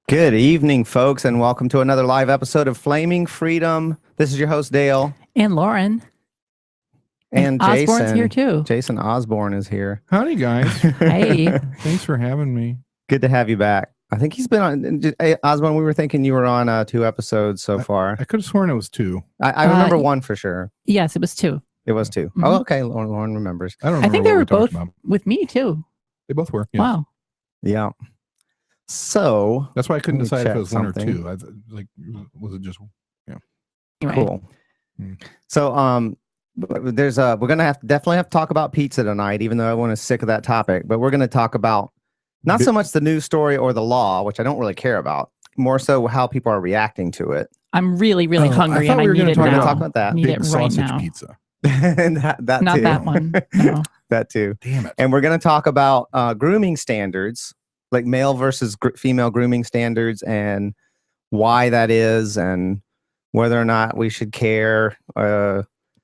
Good evening, folks, and welcome to another live episode of Flaming Freedom. This is your host, Dale. And Lauren. And Osborne's Jason. here, too. Jason Osborne is here. Howdy, guys. Hey. Thanks for having me. Good to have you back. I think he's been on... Hey, Osborne, we were thinking you were on 2 episodes so far. I could have sworn it was 2. I remember 1 for sure. Yes, it was 2. It was 2. Mm-hmm. Oh, okay. Lauren remembers. I don't I remember think they what were we talked both about. with me, too. They both were. Yes. Wow. Yeah. So... That's why I couldn't Let me decide if check it was 1 or something. 2. Was it just... Yeah. Anyway. Cool. So, we're gonna definitely have to talk about pizza tonight, even though everyone is sick of that topic. But we're gonna talk about not so much the news story or the law, which I don't really care about. More so how people are reacting to it. I'm really, really hungry, and I need it now. Talk about that. I need Big it right sausage now. pizza. And that Not too. that one. No. That too. Damn it. And we're gonna talk about grooming standards, like male versus female grooming standards, and why that is, and whether or not we should care.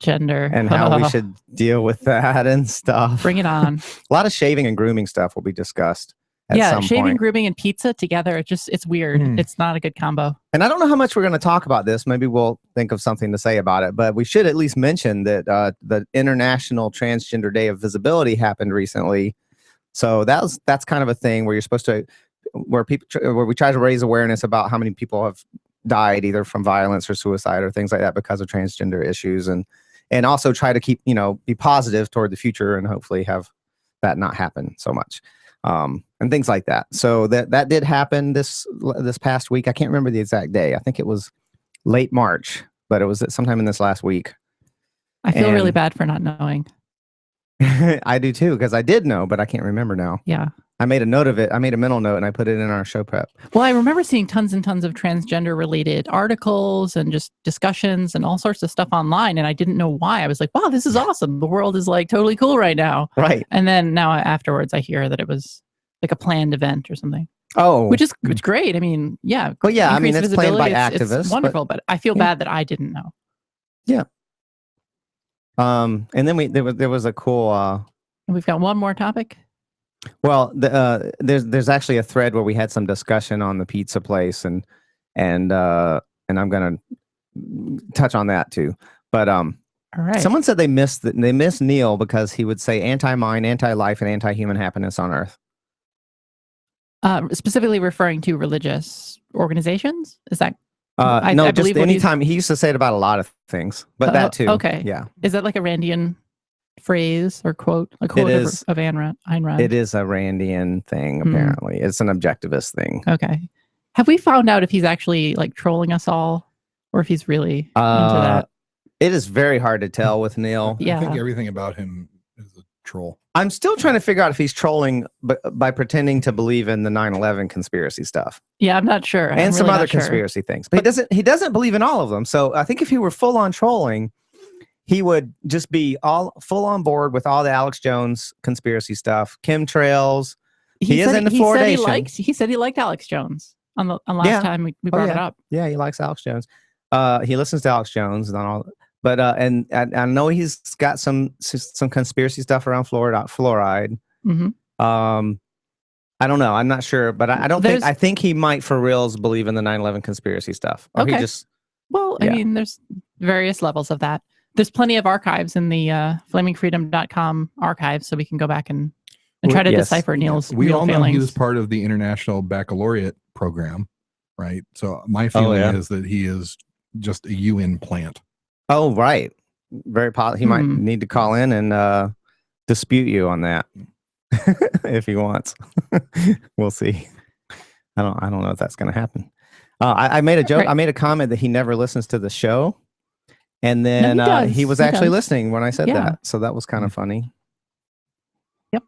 Gender. And how we should deal with that and stuff. Bring it on. A lot of shaving and grooming stuff will be discussed at some shaving, point. grooming, and pizza together, it's weird. It's not a good combo. And I don't know how much we're going to talk about this. Maybe we'll think of something to say about it. But we should at least mention that the International Transgender Day of Visibility happened recently. So that's kind of a thing where you're supposed to, where we try to raise awareness about how many people have died either from violence or suicide or things like that because of transgender issues, and also try to keep, be positive toward the future and hopefully have that not happen so much, and things like that. So that did happen this past week. I can't remember the exact day. I think it was late March, but it was sometime in this last week. I feel really bad for not knowing. I do too, because I did know, but I can't remember now. Yeah. I made a note of it. I made a mental note and I put it in our show prep. Well, I remember seeing tons and tons of transgender related articles and just discussions and all sorts of stuff online. And I didn't know why. I was like, wow, this is awesome. The world is like totally cool right now. Right. And then now afterwards, I hear that it was like a planned event or something. Oh, which is great. I mean, yeah. Well, yeah. I mean, it's planned by visibility, activists. It's wonderful, but I feel bad that I didn't know. Yeah. And then there was a cool. We've got one more topic. Well, there's actually a thread where we had some discussion on the pizza place, and I'm gonna touch on that too. But all right. Someone said they missed Neil because he would say anti-mind, anti-life, and anti-human happiness on Earth. Specifically referring to religious organizations? Is that? No, I just anytime. He used to say it about a lot of things, but that too. Okay. Yeah. Is that like a Randian phrase or quote? A quote of Ayn Rand? It is a Randian thing, apparently. It's an objectivist thing. Okay. Have we found out if he's actually like trolling us all, or if he's really into that? It is very hard to tell with Neil. Yeah. I think everything about him is a troll. I'm still trying to figure out if he's trolling by pretending to believe in the 9/11 conspiracy stuff. Yeah, I'm not sure. And some other conspiracy things. But he doesn't believe in all of them. So I think if he were full on trolling, he would just be full on board with all the Alex Jones conspiracy stuff, chemtrails. He is into fluoridation. He said he liked Alex Jones on last time we brought it up. Yeah, he likes Alex Jones. He listens to Alex Jones and all. But and I know he's got some conspiracy stuff around fluoride. Mm-hmm. I don't know. I'm not sure, but I don't think. I think he might for reals believe in the 9/11 conspiracy stuff. Or okay. He just. Well, I mean, there's various levels of that. There's plenty of archives in the flamingfreedom.com archives, so we can go back and try to decipher Neil's We real all know feelings. he was part of the International Baccalaureate program, right? So my feeling is that he is just a UN plant. Oh, right. Very possible. He might need to call in and dispute you on that if he wants. We'll see. I don't know if that's going to happen. I made a joke. I made a comment that he never listens to the show. And then he was actually listening when I said that. So that was kind of funny. Yep.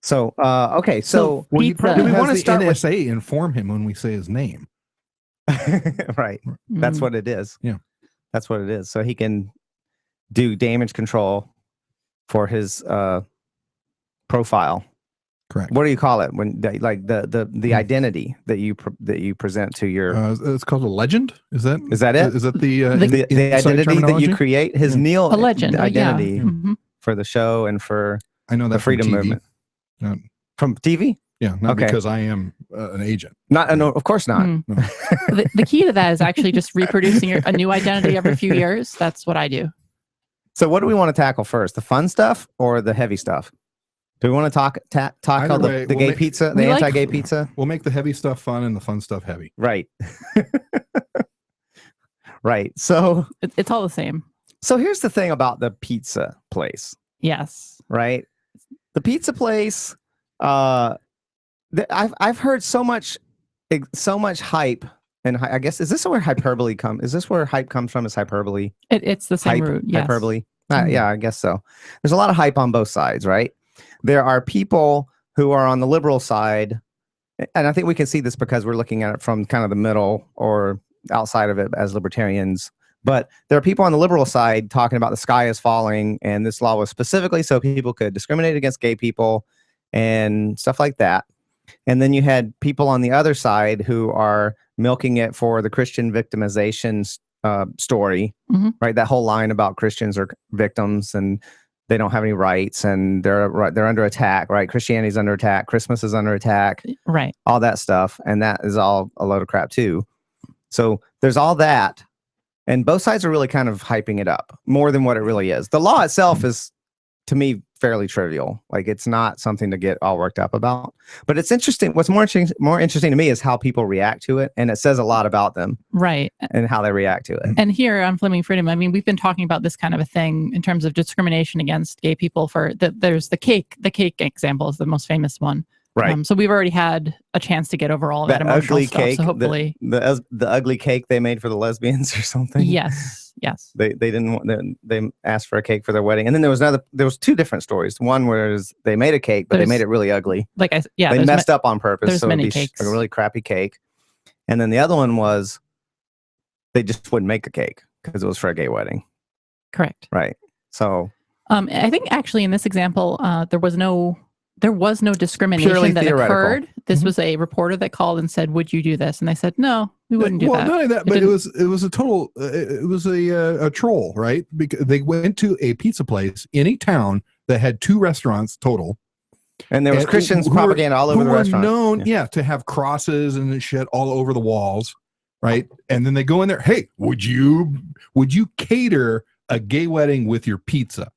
So, okay. So do we want to start with NSA inform him when we say his name? Right. That's what it is. Yeah. That's what it is. So he can do damage control for his profile. Correct. What do you call it when like the identity that you present to your? It's called a legend. Is that it? Is that the identity that you create? His Neil a legend identity for the show and for I know that the freedom movement. No. From TV? Yeah, not Okay. because I am an agent. Not, no, of course not. The key to that is actually just reproducing a new identity every few years. That's what I do. So what do we want to tackle first? The fun stuff or the heavy stuff? Do we want to talk Either about way, the we'll gay pizza, the anti-gay pizza? We'll make the heavy stuff fun and the fun stuff heavy. Right. Right. So It's all the same. So here's the thing about the pizza place. Yes. Right. The pizza place. I've heard so much hype, and I guess is this where hyperbole comes? Is this where hype comes from? Is hyperbole? It's the same root. Yes. Hyperbole. Yeah, I guess so. There's a lot of hype on both sides, right? There are people who are on the liberal side, and I think we can see this because we're looking at it from kind of the middle or outside of it as libertarians. But there are people on the liberal side talking about the sky is falling, and this law was specifically so people could discriminate against gay people and stuff like that. And then you had people on the other side who are milking it for the Christian victimization story, right? That whole line about Christians are victims and they don't have any rights and they're under attack, right? Christianity's under attack, Christmas is under attack, right? All that stuff, and that is all a load of crap too. So there's all that, and both sides are really kind of hyping it up more than what it really is. The law itself is, to me, fairly trivial. Like, it's not something to get all worked up about. But it's interesting. What's more interesting to me is how people react to it, and it says a lot about them, right? And how they react to it. And here on Flaming Freedom, I mean, we've been talking about this kind of a thing in terms of discrimination against gay people. There's the cake. The cake example is the most famous one. Right. So we've already had a chance to get over all of that emotional ugly stuff. Cake, so hopefully, the ugly cake they made for the lesbians or something. Yes. They didn't want. They asked for a cake for their wedding, and then there was two different stories. One was they made a cake, but they made it really ugly. They messed up on purpose. There's so many it'd be cakes. a really crappy cake. And then the other one was they just wouldn't make a cake because it was for a gay wedding. Correct. Right. So I think actually in this example, there was no discrimination Purely that theoretical. occurred. This was a reporter that called and said, "Would you do this?" And they said, "No, we wouldn't do that." Well, not only that, but it was a total. It was a troll, right? Because they went to a pizza place in a town that had 2 restaurants total, and there was Christians propaganda all over the restaurant. Known, to have crosses and shit all over the walls, right? And then they go in there. Hey, would you cater a gay wedding with your pizza?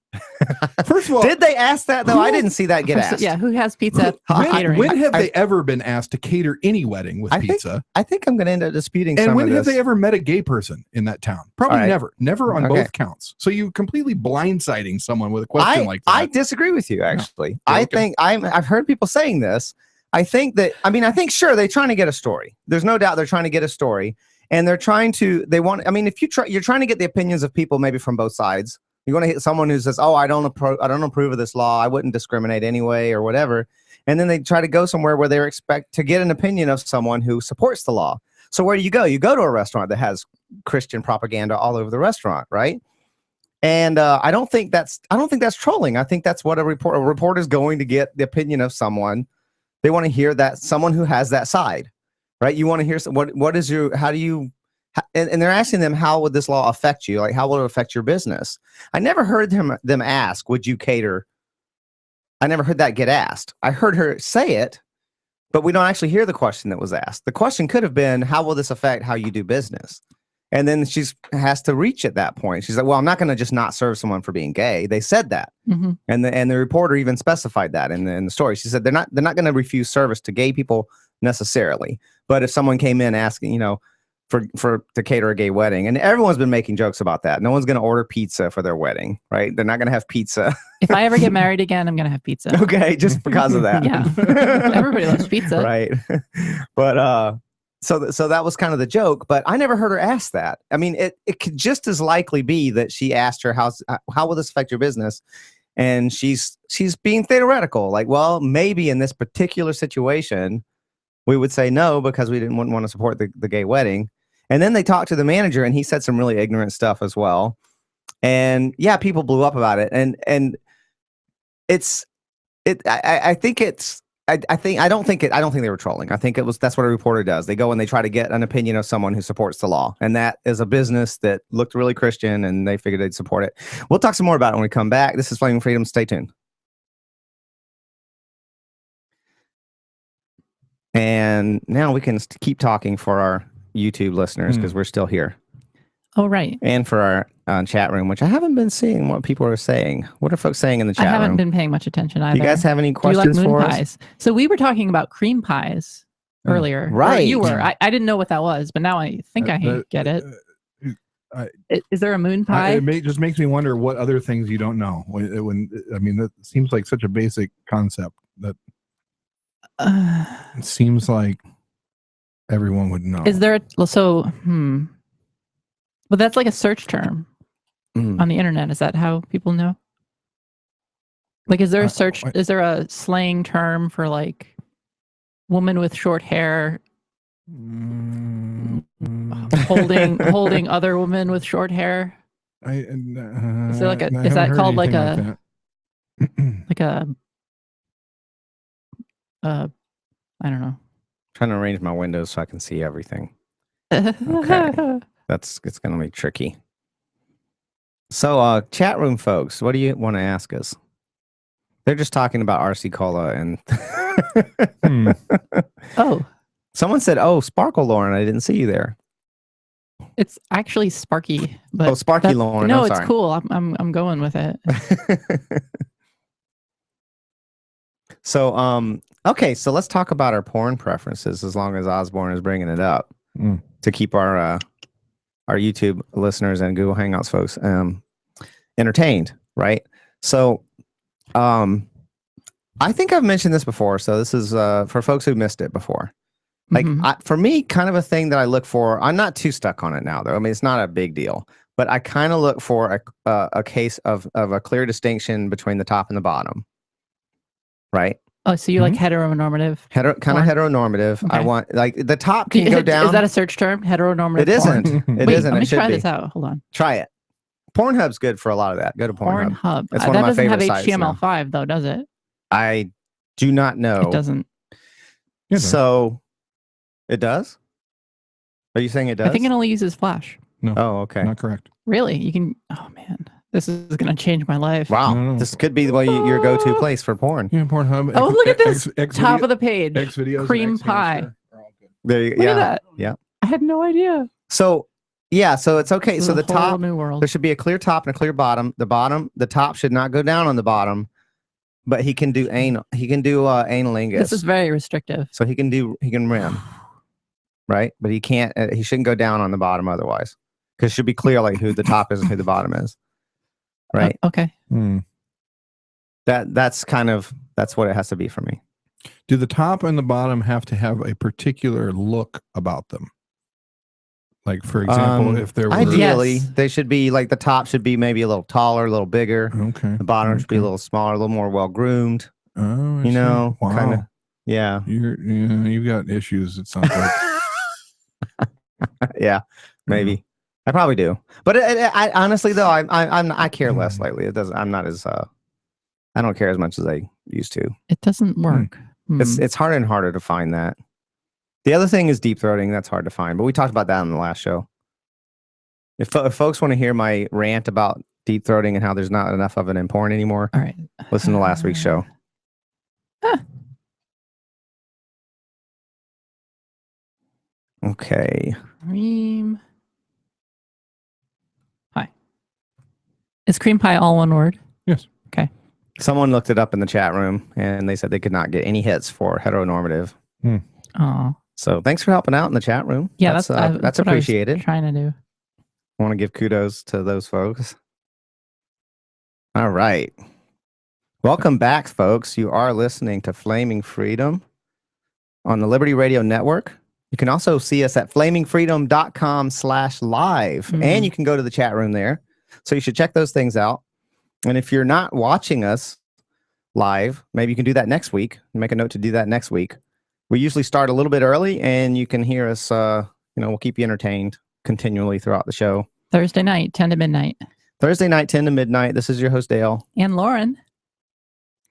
First of all, did they ask that though? I didn't see that get asked. Yeah, who has pizza catering? When have they ever been asked to cater any wedding with pizza? I think I'm going to end up disputing. And some when of have this. they ever met a gay person in that town? Probably never on both counts. So you completely blindsiding someone with a question like that. I disagree with you actually. No. I think I've heard people saying this. I think sure they're trying to get a story. There's no doubt they're trying to get a story, and you're trying to get the opinions of people maybe from both sides. You want to hit someone who says, "Oh, I don't approve of this law. I wouldn't discriminate anyway," or whatever. And then they try to go somewhere where they expect to get an opinion of someone who supports the law. So where do you go? You go to a restaurant that has Christian propaganda all over the restaurant, right? And I don't think that's trolling. I think that's what a reporter is going to get the opinion of someone. They want to hear that someone who has that side, right? You want to hear and they're asking them, how would this law affect you? Like, how will it affect your business? I never heard them ask, would you cater? I never heard that get asked. I heard her say it, but we don't actually hear the question that was asked. The question could have been, how will this affect how you do business? And then she has to reach at that point. She's like, well, I'm not going to just not serve someone for being gay. They said that. And the reporter even specified that in the story. She said they're not going to refuse service to gay people necessarily. But if someone came in asking, to cater a gay wedding, and everyone's been making jokes about that. No one's going to order pizza for their wedding, right? They're not going to have pizza. If I ever get married again, I'm going to have pizza. Okay, just because of that. Yeah, everybody loves pizza, right? But so that was kind of the joke. But I never heard her ask that. I mean, it could just as likely be that she asked her, how will this affect your business? And she's being theoretical, like, well, maybe in this particular situation, we would say no because we wouldn't want to support the gay wedding. And then they talked to the manager, and he said some really ignorant stuff as well. And yeah, people blew up about it. And I don't think they were trolling. I think that's what a reporter does. They go and they try to get an opinion of someone who supports the law. And that is a business that looked really Christian, and they figured they'd support it. We'll talk some more about it when we come back. This is Flaming Freedom. Stay tuned. And now we can keep talking for our YouTube listeners because we're still here. Oh, right. And for our chat room, which I haven't been seeing what people are saying. What are folks saying in the chat room? I haven't been paying much attention either. Do you guys have any Do you questions like moon for pies? us? So we were talking about cream pies earlier. Right. Or you were. I didn't know what that was, but now I think I get it. Is there a moon pie? It just makes me wonder what other things you don't know. When I mean, that seems like such a basic concept that it seems like everyone would know. Is there but that's like a search term on the internet. Is that how people know? Like, is there a search? Is there a slang term for like woman with short hair holding other women with short hair? Is there like a? Is that called like a like a? I don't know. Trying to arrange my windows so I can see everything. Okay. It's going to be tricky. So, chat room folks, what do you want to ask us? They're just talking about RC Cola and. Oh. Someone said, "Oh, Sparkle Lauren, I didn't see you there." It's actually Sparky. But Sparky Lauren. No, I'm it's sorry. cool. I'm going with it. So, okay, so let's talk about our porn preferences. As long as Osborne is bringing it up to keep our YouTube listeners and Google Hangouts folks entertained, right? So, I think I've mentioned this before. So this is for folks who missed it before. Like for me, kind of a thing that I look for. I'm not too stuck on it now, though. I mean, it's not a big deal, but I kind of look for a case of a clear distinction between the top and the bottom, right? Oh, so you like heteronormative? Kind of heteronormative. Okay. I want like the top can go down. Is that a search term? Heteronormative. It isn't. It isn't. Let me it should try be. this out. Hold on. Try it. Pornhub's good for a lot of that. Go to Pornhub. Pornhub. It's one of my favorite sites. That doesn't have HTML5 though, does it? I do not know. It doesn't. So, it does? Are you saying it does? I think it only uses Flash. No. Oh, okay. Not correct. Really? You can. Oh man, this is going to change my life. Wow. This could be your go-to place for porn. Yeah, Pornhub. Oh, look at this. Top of the page. Videos, cream pie. There you go. Look at that. Yeah. I had no idea. So, yeah, so it's okay. So the top, new world. There should be a clear top and a clear bottom. The top should not go down on the bottom, but he can do anal. He can do analingus. This is very restrictive. So he can rim, right? But he can't. He shouldn't go down on the bottom otherwise, because it should be clear like who the top is and who the bottom is, right? Okay. That's what it has to be for me. Do the top and the bottom have to have a particular look about them? Like, for example, if there were... Ideally, they should be like the top should be maybe a little taller, a little bigger. Okay. The bottom should be a little smaller, a little more well-groomed. Oh, you know, wow. kind of. Yeah. You've got issues, it sounds like. Yeah, maybe. I probably do. But I honestly, though, I care less lately. It doesn't. I'm not as... I don't care as much as I used to. It doesn't work. It's harder and harder to find that. The other thing is deep throating. That's hard to find, but we talked about that in the last show. If folks want to hear my rant about deep throating and how there's not enough of it in porn anymore, all right, listen to last week's show. Okay. Cream. Hi. Is cream pie all one word? Yes. Okay. Someone looked it up in the chat room and they said they could not get any hits for heteronormative. Oh. So thanks for helping out in the chat room. Yeah, that's what appreciated. I was trying to do. I want to give kudos to those folks. All right. Welcome back, folks. You are listening to Flaming Freedom on the Liberty Radio Network. You can also see us at flamingfreedom.com/live, and you can go to the chat room there. So you should check those things out. And if you're not watching us live, maybe you can do that next week. Make a note to do that next week. We usually start a little bit early, and you can hear us. We'll keep you entertained continually throughout the show. Thursday night, 10 to midnight. Thursday night, 10 to midnight. This is your host, Dale. And Lauren.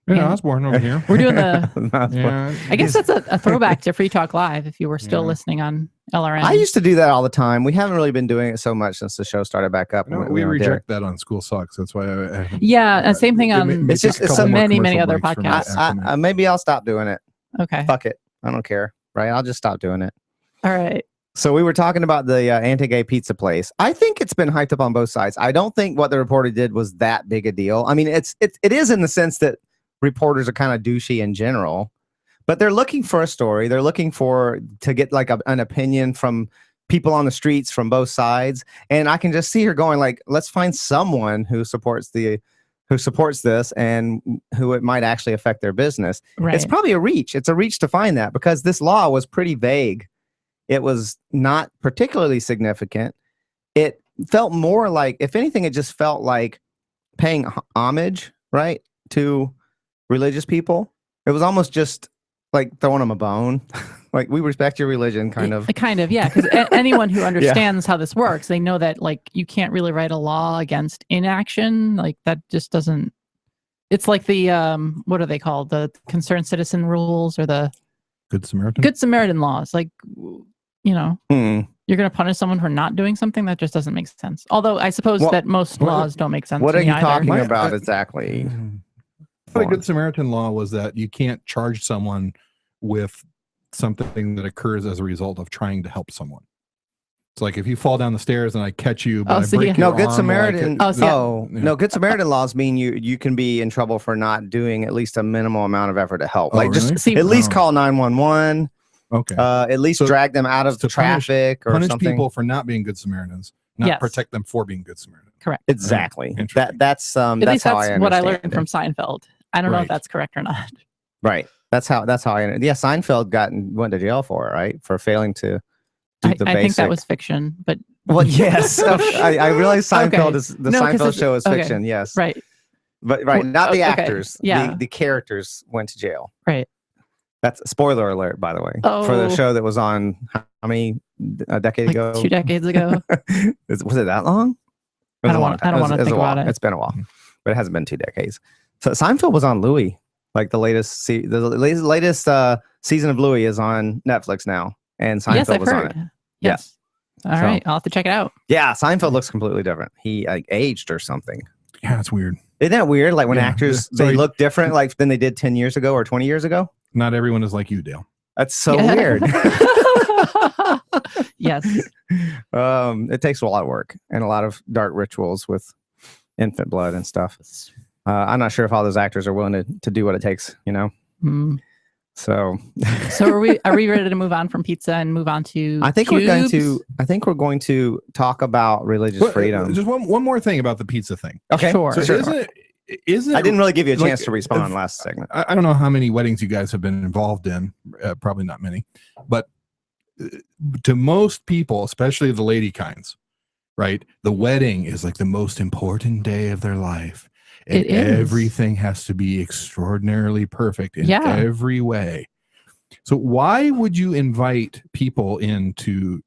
Yeah, Osborne over here. We're doing the... Yeah. I guess that's a throwback to Free Talk Live if you were still listening on LRN. I used to do that all the time. We haven't really been doing it so much since the show started back up. No, we reject that on School Sucks. That's why same thing on it's just many other podcasts. Maybe I'll stop doing it. Okay. Fuck it. I don't care. right? I'll just stop doing it. All right. So we were talking about the anti-gay pizza place. I think it's been hyped up on both sides. I don't think what the reporter did was that big a deal. I mean, it is in the sense that reporters are kind of douchey in general, but they're looking for a story. They're looking to get like an opinion from people on the streets from both sides. And I can just see her going like, let's find someone who supports this and who it might actually affect their business. Right. It's probably a reach. It's a reach to find that because this law was pretty vague. It was not particularly significant. It felt more like, if anything, it just felt like paying homage, right, to religious people. It was almost just like throwing them a bone. Like, we respect your religion, kind of. Kind of, yeah. Because anyone who understands how this works, they know that, like, you can't really write a law against inaction. Like, that just doesn't. It's like the what are they called? The concerned citizen rules or the Good Samaritan laws. Like, you know, you're going to punish someone for not doing something that just doesn't make sense. Although I suppose that most laws don't make sense. What to are me you either. talking about exactly? The Good Samaritan law was that you can't charge someone with something that occurs as a result of trying to help someone. It's like if you fall down the stairs and I catch you, but I break your Good arm, Samaritan. yeah. No, Good Samaritan laws mean you can be in trouble for not doing at least a minimal amount of effort to help. Oh, Like, really? just at least call 911. Okay. At least drag them out of traffic or punish something. people for not being good Samaritans, not protect them for being good Samaritans. Correct. Exactly. Interesting. That's how I understand what I learned from Seinfeld. I don't know if that's correct or not. Right. That's how I. Yeah, Seinfeld went to jail for it, right? For failing to do the basic. I think that was fiction, but well, yes, I realize Seinfeld is the Seinfeld show is fiction. Yes, right. But not the actors. Yeah, the characters went to jail. Right. That's a spoiler alert, by the way, for the show that was on how many a decade ago? 2 decades ago. Was it that long? I don't want to think about it. It's been a while, but it hasn't been 2 decades. So Seinfeld was on Louis. Like the latest season of Louis is on Netflix now, and Seinfeld was on it. Yes. All right, I'll have to check it out. Yeah, Seinfeld looks completely different. He aged or something. Yeah, it's weird. Isn't that weird? Like when actors they look different, like than they did 10 years ago or 20 years ago. Not everyone is like you, Dale. That's so weird. Yes. It takes a lot of work and a lot of dark rituals with infant blood and stuff. I'm not sure if all those actors are willing to do what it takes, you know. So are we ready to move on from pizza and move on to I think we're going to talk about religious freedom. Just one more thing about the pizza thing. Okay. Sure. So isn't it, I didn't really give you a chance to respond last segment. I don't know how many weddings you guys have been involved in, probably not many, but to most people, especially the lady kinds, right? The wedding is like the most important day of their life. And everything has to be extraordinarily perfect in every way. So why would you invite people in to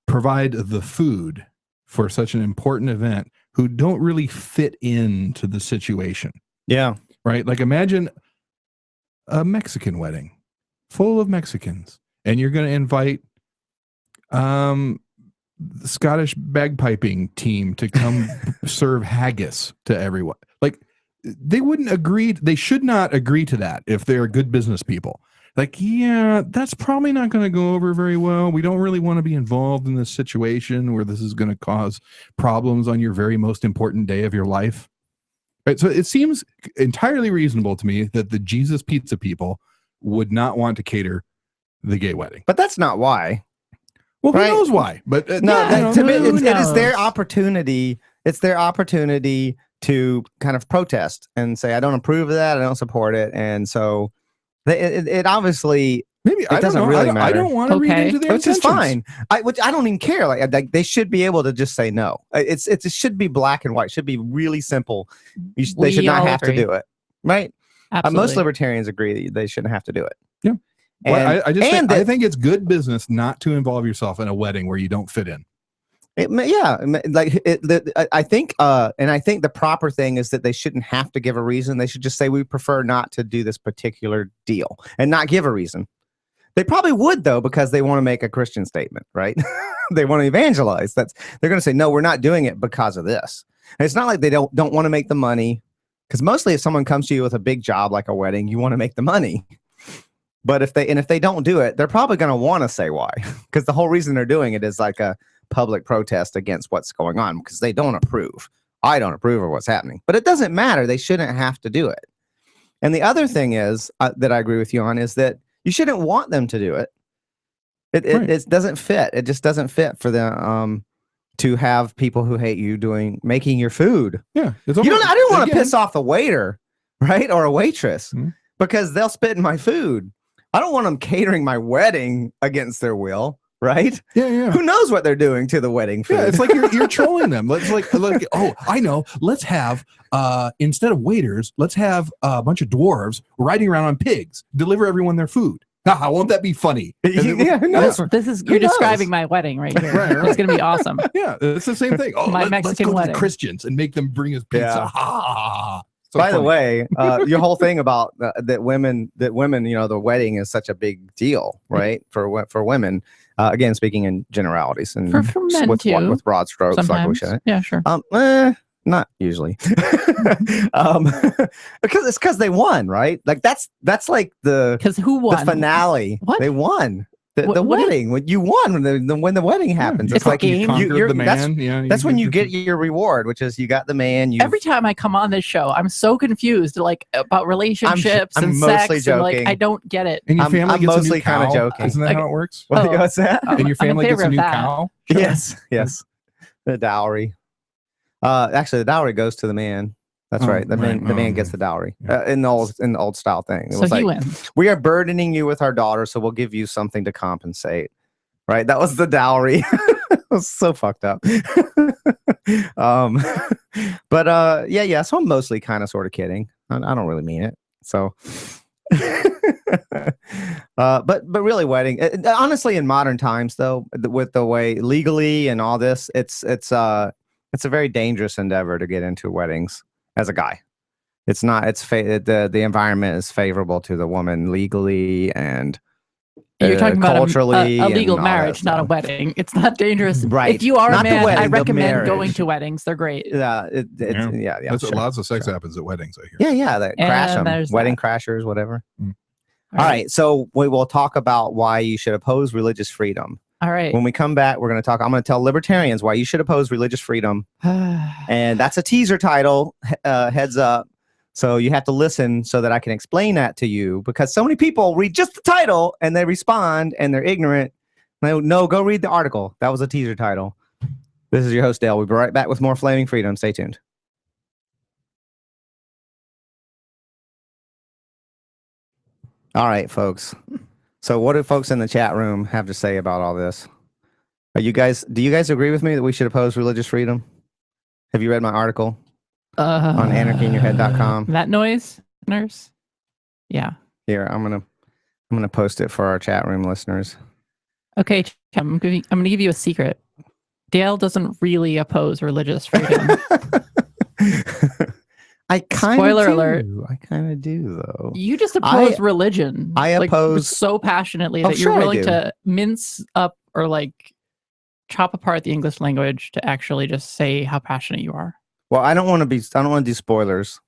provide the food for such an important event who don't really fit into the situation? Yeah. Right? Like imagine a Mexican wedding full of Mexicans, and you're going to invite the Scottish bagpiping team to come serve haggis to everyone. Like they wouldn't agree. They should not agree to that if they're good business people. Like, yeah, that's probably not going to go over very well. We don't really want to be involved in this situation where this is going to cause problems on your very most important day of your life. Right. So it seems entirely reasonable to me that the Jesus Pizza people would not want to cater the gay wedding. But that's not why. Well, who knows why? But it is their opportunity. It's their opportunity to kind of protest and say, I don't approve of that. I don't support it. And so it obviously maybe it doesn't really matter. I don't want to read into their which is fine. Which I don't even care. Like they should be able to just say no. It should be black and white. It should be really simple. They should not have to do it. Right? Most libertarians agree that they shouldn't have to do it. Yeah. Well, I think it's good business not to involve yourself in a wedding where you don't fit in. I think the proper thing is that they shouldn't have to give a reason. They should just say, we prefer not to do this particular deal and not give a reason. They probably would, though, because they want to make a Christian statement, right? They want to evangelize. They're going to say, no, we're not doing it because of this. And it's not like they don't want to make the money, because mostly if someone comes to you with a big job like a wedding, you want to make the money. But if they don't do it, they're probably going to want to say why, because the whole reason they're doing it is like a public protest against what's going on, because they don't approve. I don't approve of what's happening, but it doesn't matter. They shouldn't have to do it. And the other thing is that I agree with you on is that you shouldn't want them to do it. It doesn't fit. It just doesn't fit for them to have people who hate you making your food. Yeah, I didn't want to piss off the waiter, right, or a waitress, because they'll spit in my food. I don't want them catering my wedding against their will. Right? Yeah. Who knows what they're doing to the wedding food? Yeah, it's like you're trolling them. Let's like, oh, I know. Let's have instead of waiters, let's have a bunch of dwarves riding around on pigs, deliver everyone their food. Won't that be funny? Yeah, who knows? You're describing my wedding right here. Right. It's gonna be awesome. Yeah, it's the same thing. Oh, Mexican let's go wedding. to the Christians and make them bring us pizza. Yeah. So by the way, your whole thing about that women, the wedding is such a big deal, right? For women. Again, speaking in generalities and for men with broad strokes, sometimes. like we should. Yeah, sure. Not usually, because they won, right? Like that's like because who won? The finale. What? They won. The wedding. When you won when the wedding happens. It's like you conquered the man. That's when you get your reward, which is you got the man. Every time I come on this show, I'm so confused, like about relationships and sex. Joking. And like I don't get it. And your family gets mostly kind of joking. Isn't that how it works? What's that? And your family gets a new cow. Sure. Yes. The dowry. Actually, the dowry goes to the man. That's right. The man gets the dowry in the old style thing. It so was he like, wins. We are burdening you with our daughter, so we'll give you something to compensate. Right? That was the dowry. It was so fucked up. But yeah. So I'm mostly kind of sort of kidding. I don't really mean it. So, but really, wedding. Honestly, in modern times, though, with the way legally and all this, it's a very dangerous endeavor to get into weddings. As a guy, it's not. The environment is favorable to the woman legally and you're talking about culturally a legal marriage, not a wedding. It's not dangerous, right? If you are not a man, wedding, I recommend going to weddings. They're great. Yeah, Lots of sex happens at weddings. I hear. Yeah, they crash them. Wedding crashers, whatever. All right, so we will talk about why you should oppose religious freedom. All right. When we come back, we're going to talk. I'm going to tell libertarians why you should oppose religious freedom. And that's a teaser title, heads up. So you have to listen so that I can explain that to you, because so many people read just the title and they respond and they're ignorant. No, go read the article. That was a teaser title. This is your host, Dale. We'll be right back with more Flaming Freedom. Stay tuned. All right, folks. So what do folks in the chat room have to say about all this? Do you guys agree with me that we should oppose religious freedom? Have you read my article on anarchyinyourhead.com? That noise, nurse? Yeah. Here, I'm gonna post it for our chat room listeners. Okay, I'm gonna give you a secret. Dale doesn't really oppose religious freedom. I kind of Spoiler alert. I kind of do, though. You just oppose religion. I oppose so passionately that you're willing to mince up or like chop apart the English language to actually just say how passionate you are. Well, I don't want to do spoilers.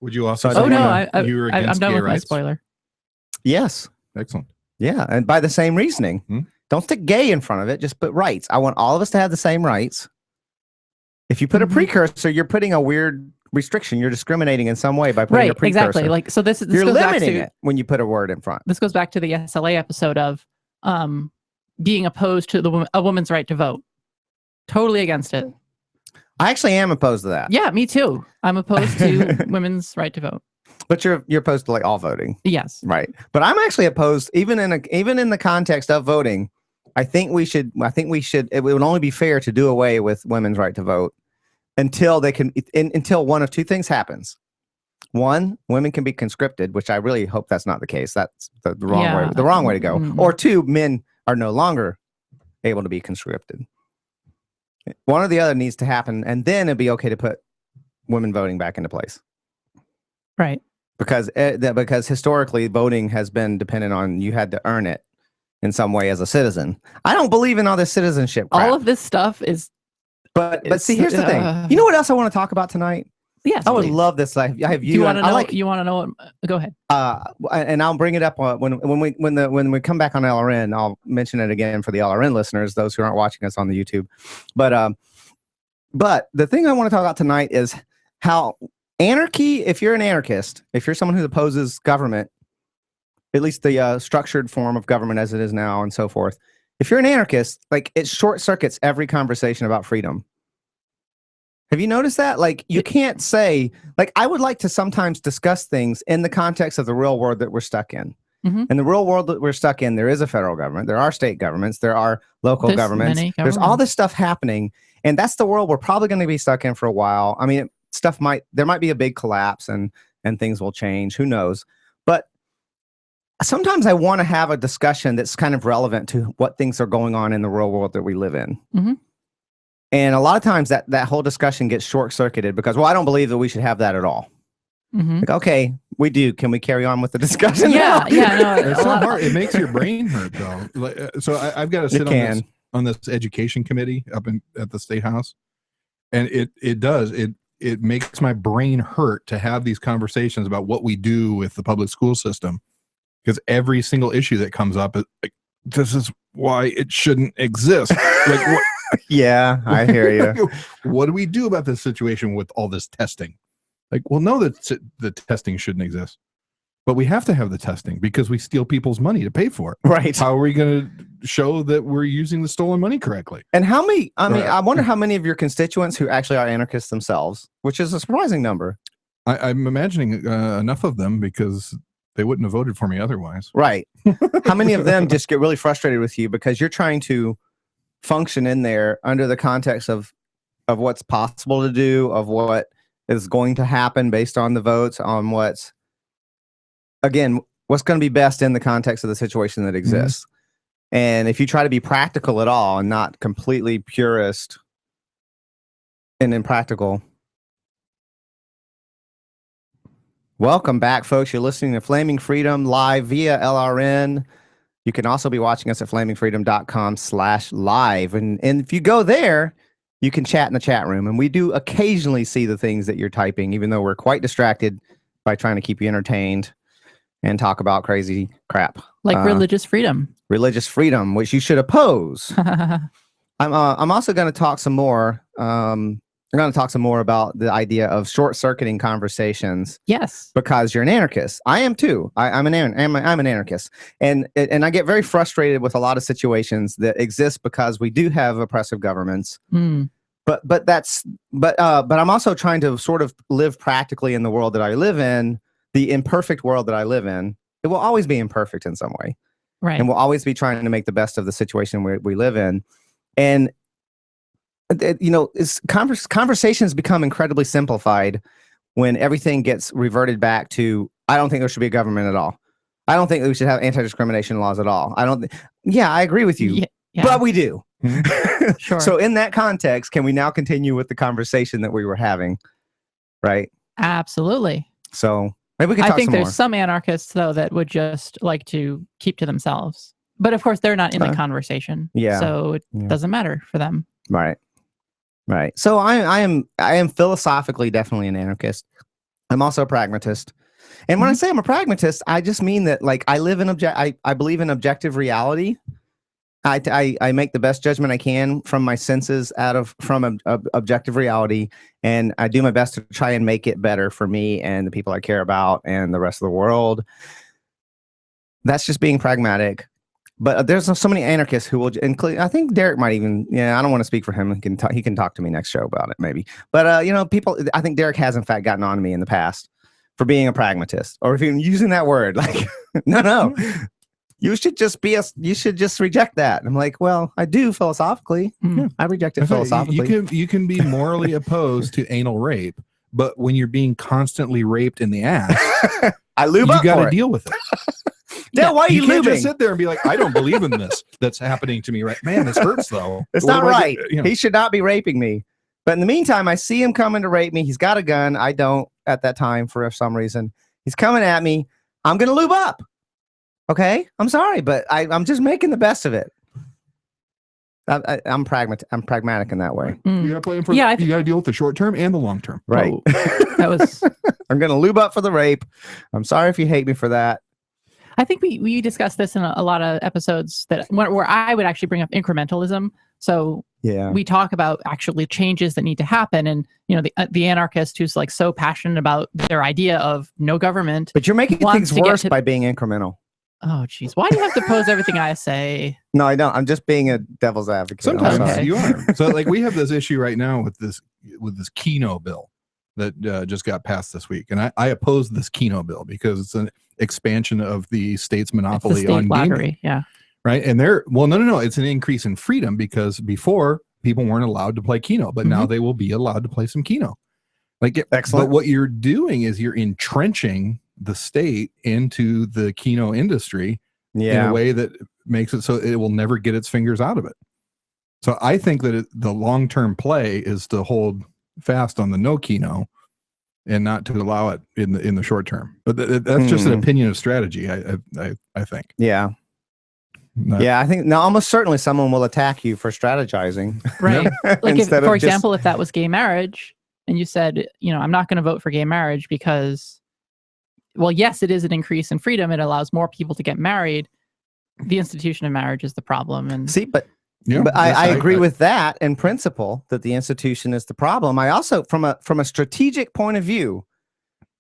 Would you also? I'm done with rights? my spoiler. Yes. Excellent. Yeah, and by the same reasoning. Don't stick gay in front of it. Just put rights. I want all of us to have the same rights. If you put a precursor, you're putting a weird restriction. You're discriminating in some way by putting a precursor. Exactly. Like so, this you're goes limiting back to, it when you put a word in front. This goes back to the SLA episode of being opposed to a woman's right to vote. Totally against it. I actually am opposed to that. Yeah, me too. I'm opposed to women's right to vote. But you're opposed to like all voting. Yes. Right. But I'm actually opposed, even in the context of voting. I think we should. It would only be fair to do away with women's right to vote until until one of two things happens. One, women can be conscripted, which I really hope that's not the case. That's the wrong way to go. Mm-hmm. Or two, men are no longer able to be conscripted. One or the other needs to happen, and then it'd be okay to put women voting back into place. Right. Because historically, voting has been dependent on you had to earn it in some way as a citizen. I don't believe in all this citizenship crap. All of this stuff is... But see, here's the thing. You know what else I want to talk about tonight? Yes, I would please. love this. I have Do you. you want to know? like, You want to know what? Go ahead. and I'll bring it up when we come back on LRN. I'll mention it again for the LRN listeners, those who aren't watching us on the YouTube. But the thing I want to talk about tonight is how anarchy. If you're an anarchist, if you're someone who opposes government, at least the structured form of government as it is now, and so forth. If you're an anarchist, like, it short circuits every conversation about freedom. Have you noticed that? Like, you can't say, like, I would like to sometimes discuss things in the context of the real world that we're stuck in. Mm-hmm. In the real world that we're stuck in, there is a federal government, there are state governments, there are local governments. There's all this stuff happening, and that's the world we're probably going to be stuck in for a while. I mean, there might be a big collapse, and things will change. Who knows? But sometimes I want to have a discussion that's kind of relevant to what things are going on in the real world that we live in. Mm-hmm. And a lot of times that whole discussion gets short-circuited because, well, I don't believe that we should have that at all. Mm-hmm. Like, okay, we do. Can we carry on with the discussion? Yeah, no, it's so hard. It makes your brain hurt, though. So I've got to sit on this education committee up at the State House, and it makes my brain hurt to have these conversations about what we do with the public school system, because every single issue that comes up is like, this is why it shouldn't exist. Like, what? Yeah, I hear you. What do we do about this situation with all this testing? Like, well, no, that the testing shouldn't exist, but we have to have the testing because we steal people's money to pay for it. Right. How are we going to show that we're using the stolen money correctly? And how many, I wonder how many of your constituents who actually are anarchists themselves, which is a surprising number. I'm imagining enough of them, because they wouldn't have voted for me otherwise. Right. How many of them just get really frustrated with you because you're trying to function in there under the context of what's possible to do, of what is going to happen based on the votes, on what's going to be best in the context of the situation that exists. Mm-hmm. And if you try to be practical at all and not completely purist and impractical. Welcome back, folks. You're listening to Flaming Freedom live via LRN. You can also be watching us at flamingfreedom.com/live. And if you go there, you can chat in the chat room. And we do occasionally see the things that you're typing, even though we're quite distracted by trying to keep you entertained and talk about crazy crap. Like religious freedom. Religious freedom, which you should oppose. I'm also going to talk some more. We're going to talk some more about the idea of short-circuiting conversations. Yes, because you're an anarchist. I am too. I'm an anarchist, and I get very frustrated with a lot of situations that exist because we do have oppressive governments. Mm. But I'm also trying to sort of live practically in the world that I live in, the imperfect world that I live in. It will always be imperfect in some way, right? And we'll always be trying to make the best of the situation we live in, and conversations become incredibly simplified when everything gets reverted back to, I don't think there should be a government at all. I don't think we should have anti-discrimination laws at all. I agree with you, but we do. Sure. So in that context, can we now continue with the conversation that we were having? Right. Absolutely. So maybe we can talk some more. I think there's some anarchists, though, that would just like to keep to themselves. But of course, they're not in the conversation. Yeah. So it doesn't matter for them. Right. Right. So I am philosophically definitely an anarchist. I'm also a pragmatist. And when I say I'm a pragmatist, I just mean that, like, I live in I believe in objective reality. I make the best judgment I can from my senses from objective reality, and I do my best to try and make it better for me and the people I care about and the rest of the world. That's just being pragmatic. But there's so many anarchists who will include. I think Derek might even. Yeah, I don't want to speak for him. He can talk to me next show about it, maybe. But people. I think Derek has in fact gotten on to me in the past for being a pragmatist, or if you're using that word. Like, no, you should just reject that. And I'm like, well, I do philosophically. I reject it philosophically. You can be morally opposed to anal rape, but when you're being constantly raped in the ass, I lube up. You got to deal with it. Yeah, why are you can't lubing? Just sit there and be like, I don't believe in this. That's happening to me, right? Man, this hurts though. It's not right. He should not be raping me. But in the meantime, I see him coming to rape me. He's got a gun. I don't at that time for some reason. He's coming at me. I'm gonna lube up. Okay, I'm sorry, but I'm just making the best of it. I'm pragmatic in that way. You got to plan for. Yeah, you got to deal with the short term and the long term. Right. Oh, that was. I'm going to lube up for the rape. I'm sorry if you hate me for that. I think we discussed this in a lot of episodes where I would actually bring up incrementalism. So Yeah. we talk about actually changes that need to happen, and the anarchist who's like so passionate about their idea of no government. But you're making things worse by being incremental. Oh, geez. Why do you have to oppose everything I say? No, I don't. I'm just being a devil's advocate. Sometimes you are. So like we have this issue right now with this Keno bill that just got passed this week. And I oppose this Keno bill because it's an expansion of the state's monopoly on gaming. Yeah. Right. And no. It's an increase in freedom because before people weren't allowed to play Keno, but now they will be allowed to play some Keno. Excellent. But what you're doing is you're entrenching the state into the Keno industry in a way that makes it so it will never get its fingers out of it. So I think that the long-term play is to hold fast on the no Keno and not to allow it in the short term. But that's just an opinion of strategy. I think. Yeah. I think almost certainly someone will attack you for strategizing. Right. Like for example, if that was gay marriage and you said, I'm not going to vote for gay marriage because, well, yes, it is an increase in freedom. It allows more people to get married. The institution of marriage is the problem. And see, but I agree with that in principle that the institution is the problem. I also, from a strategic point of view,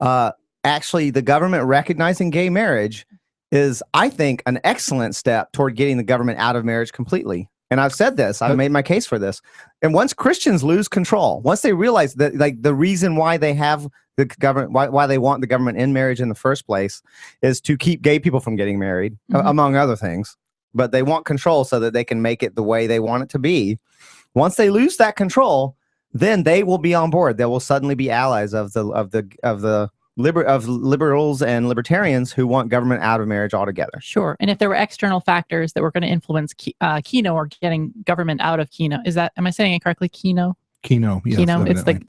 actually, the government recognizing gay marriage is, I think, an excellent step toward getting the government out of marriage completely. And I've said this, I've made my case for this. And once Christians lose control, once they realize that, like, the reason why they have the government, why they want the government in marriage in the first place is to keep gay people from getting married, among other things. But they want control so that they can make it the way they want it to be. Once they lose that control, then they will be on board. They will suddenly be allies of liberals and libertarians who want government out of marriage altogether. Sure. And if there were external factors that were going to influence Keno or getting government out of Keno, am I saying it correctly? Keno? Keno, yes. Keno, it's like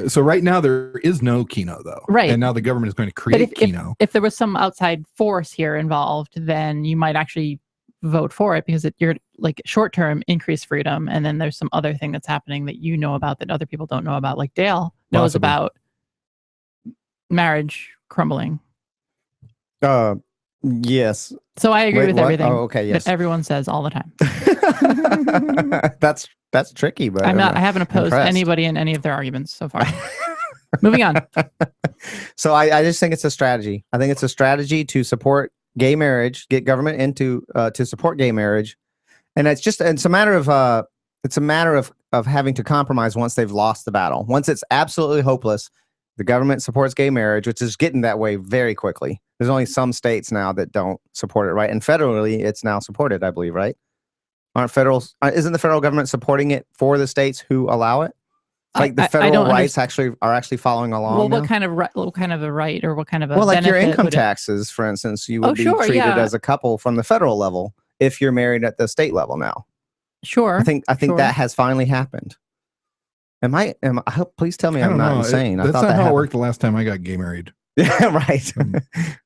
so right now there is no Keno though. Right. And now the government is going to create Keno. If there was some outside force here involved, then you might actually vote for it because you're like short-term increased freedom. And then there's some other thing that's happening that you know about that other people don't know about. Like Dale knows about marriage crumbling. Yes. So I agree with everything. Oh, okay. Yes. That everyone says all the time. That's tricky, but I haven't opposed anybody in any of their arguments so far. Moving on. So I just think it's a strategy. I think it's a strategy to support gay marriage, get government into to support gay marriage, and it's a matter of having to compromise once they've lost the battle. Once it's absolutely hopeless, the government supports gay marriage, which is getting that way very quickly. There's only some states now that don't support it, right? And federally, it's now supported, I believe, right? Isn't the federal government supporting it for the states who allow it? Like the federal rights are actually following along. Well, what kind of a right or what kind of a like your income taxes, for instance, you would be treated as a couple from the federal level if you're married at the state level now. Sure. I think that has finally happened. Please tell me I'm not insane. That's not how it worked the last time I got gay married. Yeah, right.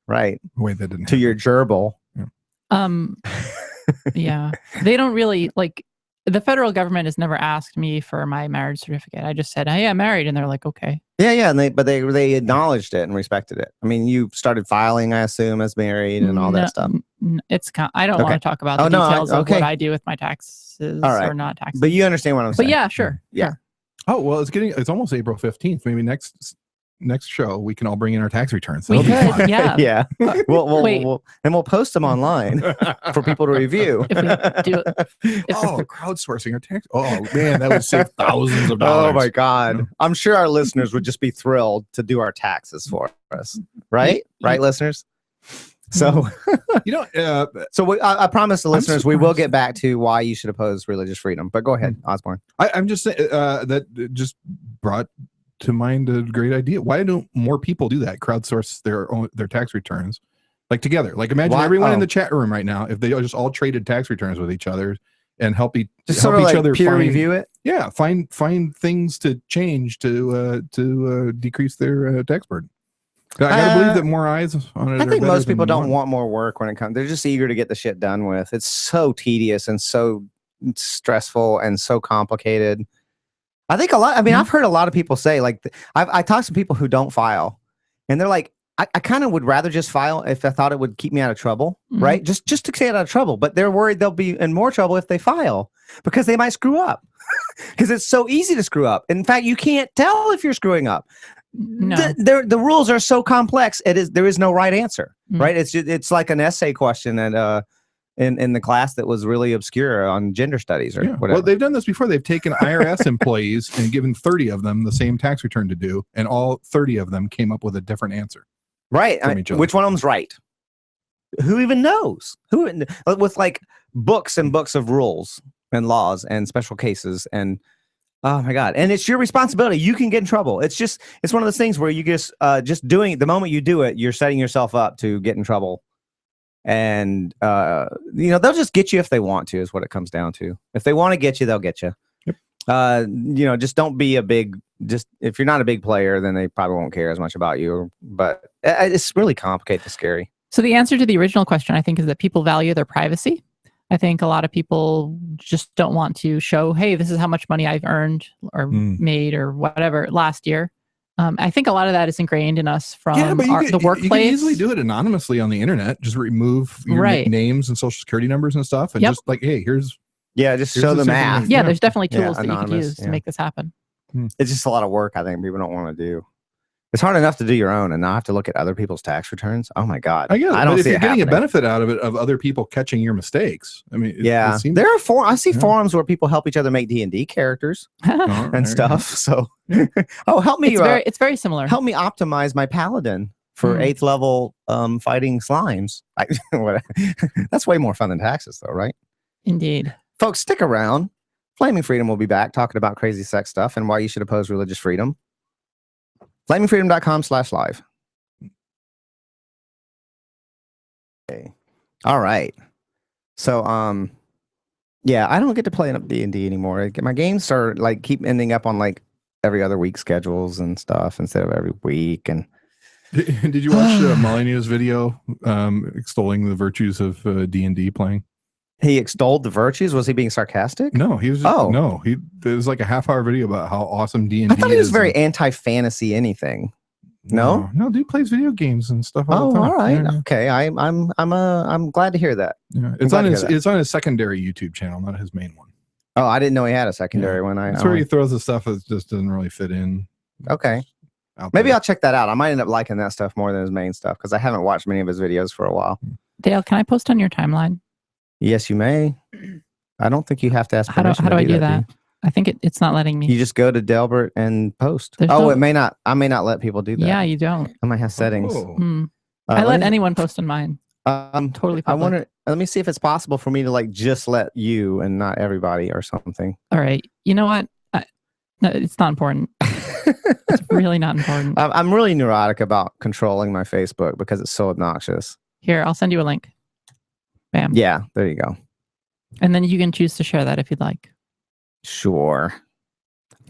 Right. Wait, that didn't to your gerbil. Yeah. Yeah. They don't really the federal government has never asked me for my marriage certificate. I just said, "Hey, I'm married," and they're like, "Okay." Yeah, and they acknowledged it and respected it. I mean, you started filing, I assume, as married and all that stuff. I don't want to talk about the details of what I do with my taxes or not taxes. But you understand what I'm saying. But yeah, sure. Yeah. Oh, well, it's almost April 15th. Maybe next show we can all bring in our tax returns. We could, yeah. Yeah. We'll post them online for people to review. If we do crowdsourcing our tax. Oh man, that would save thousands of dollars. Oh my God. I'm sure our listeners would just be thrilled to do our taxes for us. Right? Right, listeners? So, I promise the listeners we will get back to why you should oppose religious freedom. But go ahead, Osborne. I'm just saying that just brought to mind a great idea. Why don't more people do that? Crowdsource their tax returns, like together. Like imagine everyone in the chat room right now if they just all traded tax returns with each other and help each other peer review it. Yeah, find things to change to decrease their tax burden. I gotta believe that more eyes on it. I think most people don't want more work when it comes. They're just eager to get the shit done with. It's so tedious and so stressful and so complicated. I think a lot. I mean, I've heard a lot of people say, like, I talked to people who don't file, and they're like, I kind of would rather just file if I thought it would keep me out of trouble, right? Just to stay out of trouble. But they're worried they'll be in more trouble if they file because they might screw up. Because it's so easy to screw up. In fact, you can't tell if you're screwing up. No. The rules are so complex. There is no right answer, right? It's like an essay question and in the class that was really obscure on gender studies or whatever. Well, they've done this before. They've taken IRS employees and given 30 of them the same tax return to do, and all 30 of them came up with a different answer. Right. Which one of them's right? Who even knows? With like books and books of rules and laws and special cases and oh my God. And it's your responsibility. You can get in trouble. It's one of those things where you just doing it. The moment you do it, you're setting yourself up to get in trouble. And they'll just get you if they want to, is what it comes down to. If they want to get you, they'll get you. Yep. Just don't be if you're not a big player, then they probably won't care as much about you. But it's really complicated and scary. So the answer to the original question, I think, is that people value their privacy. I think a lot of people just don't want to show, hey, this is how much money I've earned or made or whatever last year. I think a lot of that is ingrained in us from the workplace. You can easily do it anonymously on the internet. Just remove your names and social security numbers and stuff. And just like, hey, here's show the math. Yeah, there's definitely tools that you can use to make this happen. It's just a lot of work, I think, people don't want to do. It's hard enough to do your own and not have to look at other people's tax returns. Oh my God. I don't see if you're getting a benefit out of it, of other people catching your mistakes. I mean, there are I see forums where people help each other make D&D characters and stuff. So, help me. It's very similar. Help me optimize my paladin for 8th level fighting slimes. That's way more fun than taxes, though, right? Indeed. Folks, stick around. Flaming Freedom will be back talking about crazy sex stuff and why you should oppose religious freedom. flamingfreedom.com/live. Okay. All right. So, I don't get to play D&D anymore. My games are keep ending up on every other week schedules and stuff instead of every week. And did you watch Molyneux's video extolling the virtues of D&D playing? He extolled the virtues. Was he being sarcastic? No, he was. It was like a half-hour video about how awesome D&D is. I thought he was very anti-fantasy anything. No, dude plays video games and stuff all the time. All right. Yeah. Okay. I'm glad to hear that. Yeah. It's on his secondary YouTube channel, not his main one. Oh, I didn't know he had a secondary one. That's where he throws the stuff that just doesn't really fit in. Okay. Maybe I'll check that out. I might end up liking that stuff more than his main stuff because I haven't watched many of his videos for a while. Dale, can I post on your timeline? Yes, you may. I don't think you have to ask permission. How do I do that? I think it's not letting me. You just go to Delbert and post. It may not. I may not let people do that. Yeah, you don't. I might have settings. I let anyone post on mine. Totally public. I wonder. Let me see if it's possible for me to just let you and not everybody or something. All right. You know what? No, it's not important. It's really not important. I'm really neurotic about controlling my Facebook because it's so obnoxious. Here, I'll send you a link. Bam. Yeah, there you go. And then you can choose to share that if you'd like. Sure.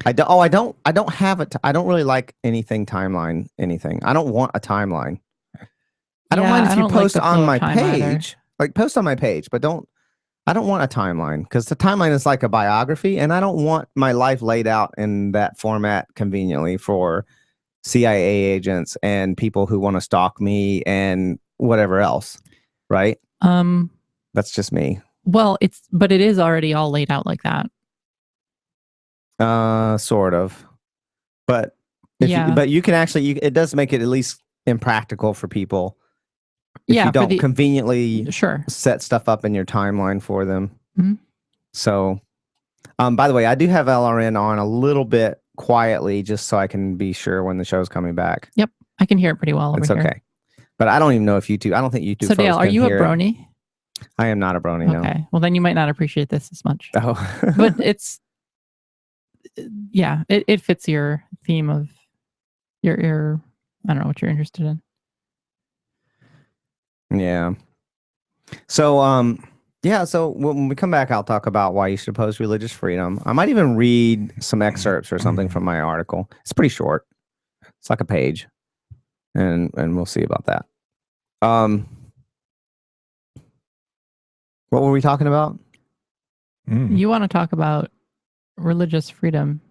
I don't have it. I don't really like anything timeline. Anything. I don't want a timeline. I don't mind if you post on my page. Post on my page, but I don't want a timeline because the timeline is like a biography, and I don't want my life laid out in that format conveniently for CIA agents and people who want to stalk me and whatever else. Right. That's just me. Well, it is already all laid out like that. Sort of, but you can actually, it does make it at least impractical for people if you don't conveniently set stuff up in your timeline for them. Mm-hmm. So, by the way, I do have LRN on a little bit quietly just so I can be sure when the show's coming back. Yep, I can hear it pretty well over here. It's okay. But I don't even know if YouTube, I don't think YouTube. So Dale, are you a brony? I am not a brony, no. Okay. Well, then you might not appreciate this as much. Oh. But it fits your theme of your I don't know what you're interested in. Yeah. So, so when we come back, I'll talk about why you should oppose religious freedom. I might even read some excerpts or something from my article. It's pretty short. It's like a page. And we'll see about that. What were we talking about? You want to talk about religious freedom?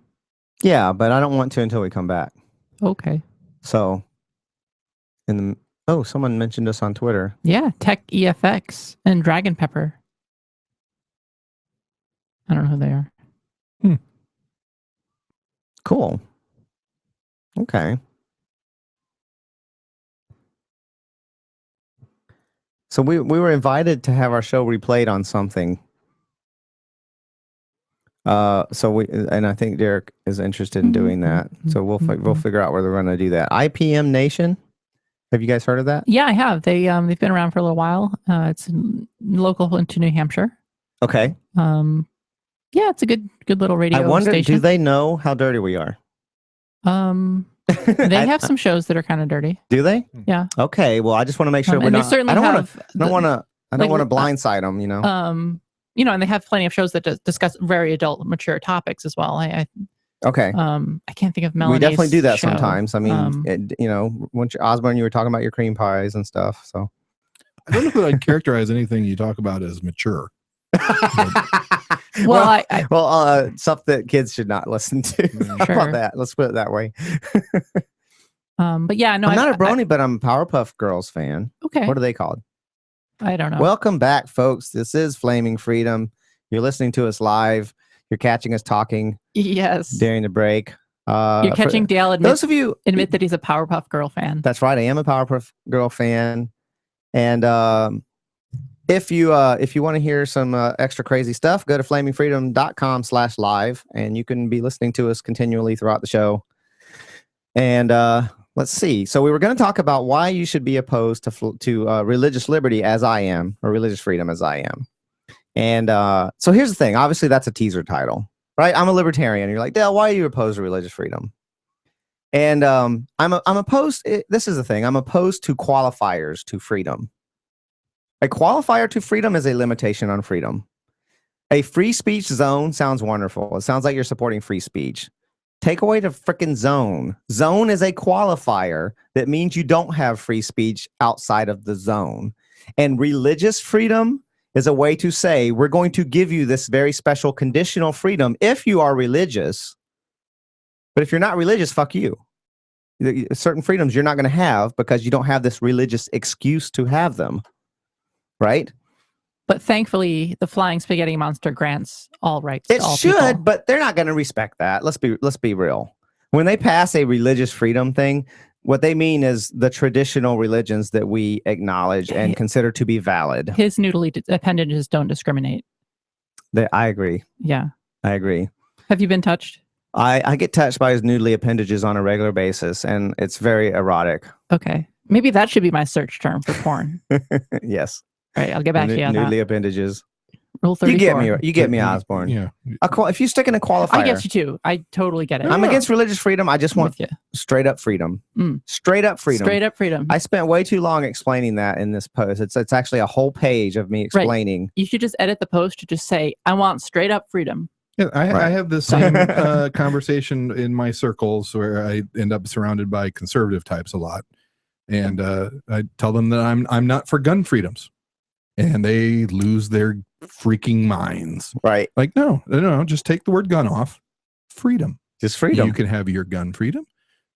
Yeah, but I don't want to until we come back. Okay. So, someone mentioned us on Twitter. Yeah, Tech EFX and Dragon Pepper. I don't know who they are. Cool. Okay. So we were invited to have our show replayed on something. And I think Derek is interested in doing that. So we'll figure out where we're going to do that. IPM Nation. Have you guys heard of that? Yeah, I have. They've been around for a little while. It's local into New Hampshire. Okay. Yeah, it's a good little radio station. I wonder, do they know how dirty we are? They have some shows that are kind of dirty. Do they? Yeah. Okay. Well, I just want to make sure we're and not. They certainly I don't want like, to blindside them. You know. And they have plenty of shows that discuss very adult, mature topics as well. Okay. I can't think of Melanie's We definitely do that show. sometimes. I mean, once Osborne, you were talking about your cream pies and stuff. So I don't know if I'd characterize anything you talk about as mature. Stuff that kids should not listen to. How about that? Let's put it that way. But yeah, no, I'm not a brony, but I'm a Powerpuff Girls fan. Okay. What are they called? I don't know. Welcome back, folks. This is Flaming Freedom. You're listening to us live. You're catching us talking. Yes. During the break. You're catching Dale admit that he's a Powerpuff Girl fan. That's right. I am a Powerpuff Girl fan. And if you want to hear some extra crazy stuff, go to flamingfreedom.com/live, and you can be listening to us continually throughout the show. And let's see. So we were going to talk about why you should be opposed to religious liberty as I am, or religious freedom as I am. And so here's the thing. Obviously, that's a teaser title, right? I'm a libertarian. You're like, Dale, why are you opposed to religious freedom? And I'm opposed. This is the thing. I'm opposed to qualifiers to freedom. A qualifier to freedom is a limitation on freedom. A free speech zone sounds wonderful. It sounds like you're supporting free speech. Take away the frickin' zone. Zone is a qualifier that means you don't have free speech outside of the zone. And religious freedom is a way to say, we're going to give you this very special conditional freedom if you are religious. But if you're not religious, fuck you. Certain freedoms you're not going to have because you don't have this religious excuse to have them. Right? But thankfully, the Flying Spaghetti Monster grants all rights. It to all should, people. But they're not going to respect that. Let's be real. When they pass a religious freedom thing, what they mean is the traditional religions that we acknowledge and consider to be valid. His noodly appendages don't discriminate. I agree. Yeah, I agree. Have you been touched? I get touched by his noodly appendages on a regular basis, and it's very erotic. Okay, maybe that should be my search term for porn. Yes. All right, I'll get back to you on noodly that. appendages. Rule 34. You get me, Osborne. Yeah. If you stick in a qualifier, I get you too. I totally get it. I'm against religious freedom. I just want straight up freedom. Straight up freedom. Straight up freedom. I spent way too long explaining that in this post. It's actually a whole page of me explaining. Right. You should just edit the post to just say, I want straight up freedom. Yeah, I have the same conversation in my circles where I end up surrounded by conservative types a lot. And I tell them that I'm not for gun freedoms. And they lose their freaking minds. Right. Like, no, just take the word gun off. Freedom. Just freedom. You can have your gun freedom.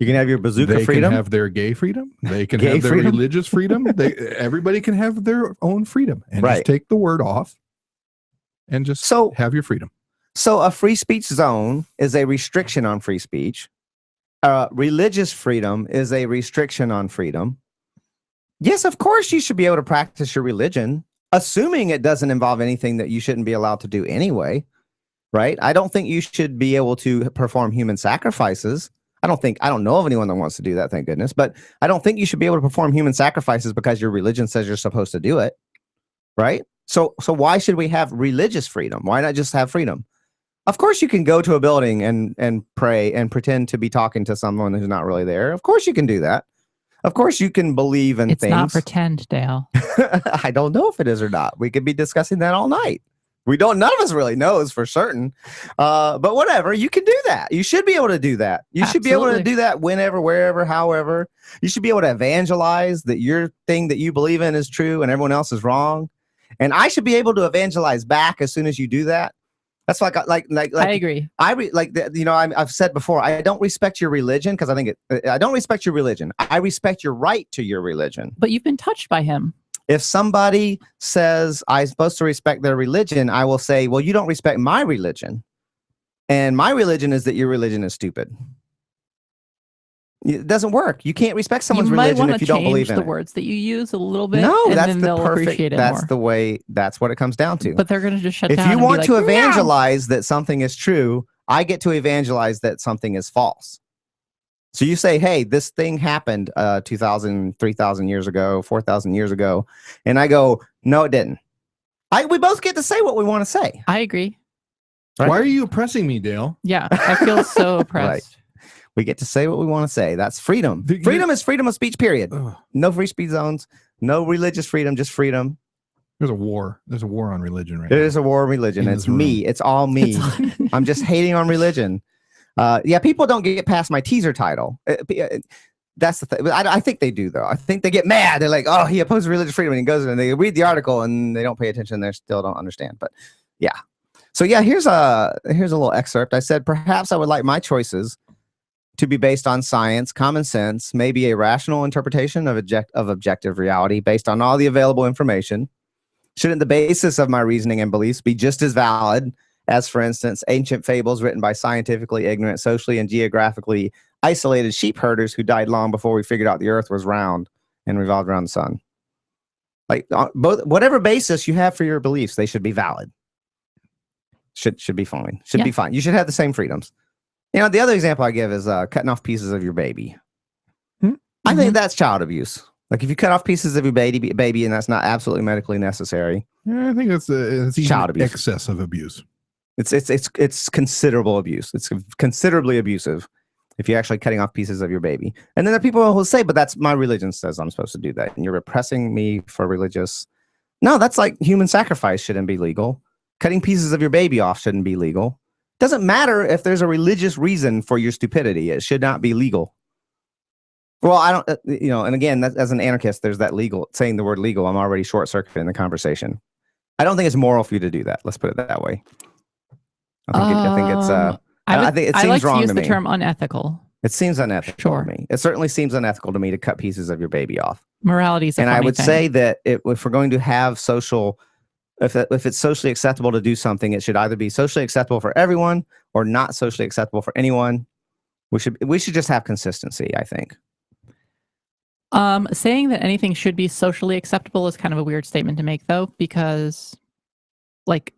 You can have your bazooka freedom. They can have their gay freedom. They can have their religious freedom. Everybody can have their own freedom. And just take the word off and just have your freedom. So a free speech zone is a restriction on free speech. Religious freedom is a restriction on freedom. Yes, of course you should be able to practice your religion, assuming it doesn't involve anything that you shouldn't be allowed to do anyway, right? I don't think you should be able to perform human sacrifices. I don't know of anyone that wants to do that, thank goodness, but I don't think you should be able to perform human sacrifices because your religion says you're supposed to do it, right? So why should we have religious freedom? Why not just have freedom? Of course you can go to a building and pray and pretend to be talking to someone who's not really there. Of course you can do that. Of course you can believe in things. It's not pretend, Dale. I don't know if it is or not. We could be discussing that all night. None of us really knows for certain. But whatever, you can do that. You should be able to do that. You should be able to do that whenever, wherever, however. You should be able to evangelize that your thing that you believe in is true and everyone else is wrong. And I should be able to evangelize back as soon as you do that. That's like I agree. I've said before, I don't respect your religion because I don't respect your religion. I respect your right to your religion. But you've been touched by him. If somebody says I'm supposed to respect their religion, I will say, well, you don't respect my religion. And my religion is that your religion is stupid. It doesn't work. You can't respect someone's religion if you don't believe in it. The words that you use a little bit. No, and that's then the they'll perfect. Appreciate it That's more. the way. That's what it comes down to. But they're going to just shut if down. If you want to like, evangelize that something is true, I get to evangelize that something is false. So you say, hey, this thing happened 2,000, 3,000 years ago, 4,000 years ago. And I go, no, it didn't. We both get to say what we want to say. I agree. Right? Why are you oppressing me, Dale? Yeah, I feel so oppressed. Right. We get to say what we want to say. That's freedom. Freedom is freedom of speech, period. No free speech zones, no religious freedom, just freedom. There's a war. There's a war on religion right now. There is a war on religion. It's me. It's all me. I'm just hating on religion. Yeah, people don't get past my teaser title. That's the thing. I think they do, though. I think they get mad. They're like, oh, he opposes religious freedom. And he goes and they read the article and they don't pay attention. They still don't understand. But yeah. So yeah, here's a little excerpt. I said, perhaps I would like my choices to be based on science, common sense, maybe a rational interpretation of objective reality based on all the available information. Shouldn't the basis of my reasoning and beliefs be just as valid as, for instance, ancient fables written by scientifically ignorant, socially and geographically isolated sheep herders who died long before we figured out the earth was round and revolved around the sun? Like whatever basis you have for your beliefs, they should be valid. Should be fine. Should be fine. You should have the same freedoms. You know, the other example I give is cutting off pieces of your baby. I think that's child abuse. Like if you cut off pieces of your baby and that's not absolutely medically necessary. Yeah, I think it's child abuse. Excess of abuse. It's considerable abuse. It's considerably abusive if you're actually cutting off pieces of your baby. And then there are people who will say, but that's my religion says I'm supposed to do that. And you're repressing me for religious. No, that's like human sacrifice shouldn't be legal. Cutting pieces of your baby off shouldn't be legal. Doesn't matter if there's a religious reason for your stupidity. It should not be legal. Well, I don't, and again, as an anarchist, there's that legal, saying the word legal, I'm already short-circuiting the conversation. I don't think it's moral for you to do that. Let's put it that way. I think it seems wrong to me. I like to use the term unethical. It seems unethical to me. It certainly seems unethical to me to cut pieces of your baby off. Morality is a funny thing. And I would say that if we're going to have if it's socially acceptable to do something, it should either be socially acceptable for everyone or not socially acceptable for anyone. We should just have consistency, I think. Saying that anything should be socially acceptable is kind of a weird statement to make, though, because, like,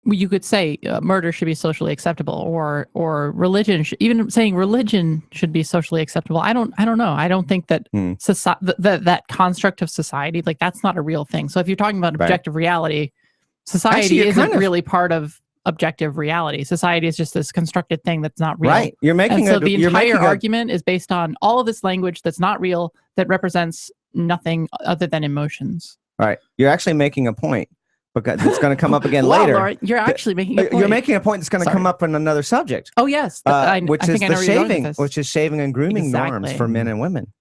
you could say murder should be socially acceptable, or religion. Even saying religion should be socially acceptable. I don't know. I don't think that that construct of society, like, that's not a real thing. So if you're talking about objective reality, society isn't really part of objective reality. Society is just this constructed thing that's not real. Right. You're making the entire argument is based on all of this language that's not real, that represents nothing other than emotions. All right. You're actually making a point. Because it's going to come up again later. Laura, you're actually making a point. You're making a point that's going to come up in another subject. Oh yes, which is shaving and grooming norms for men and women.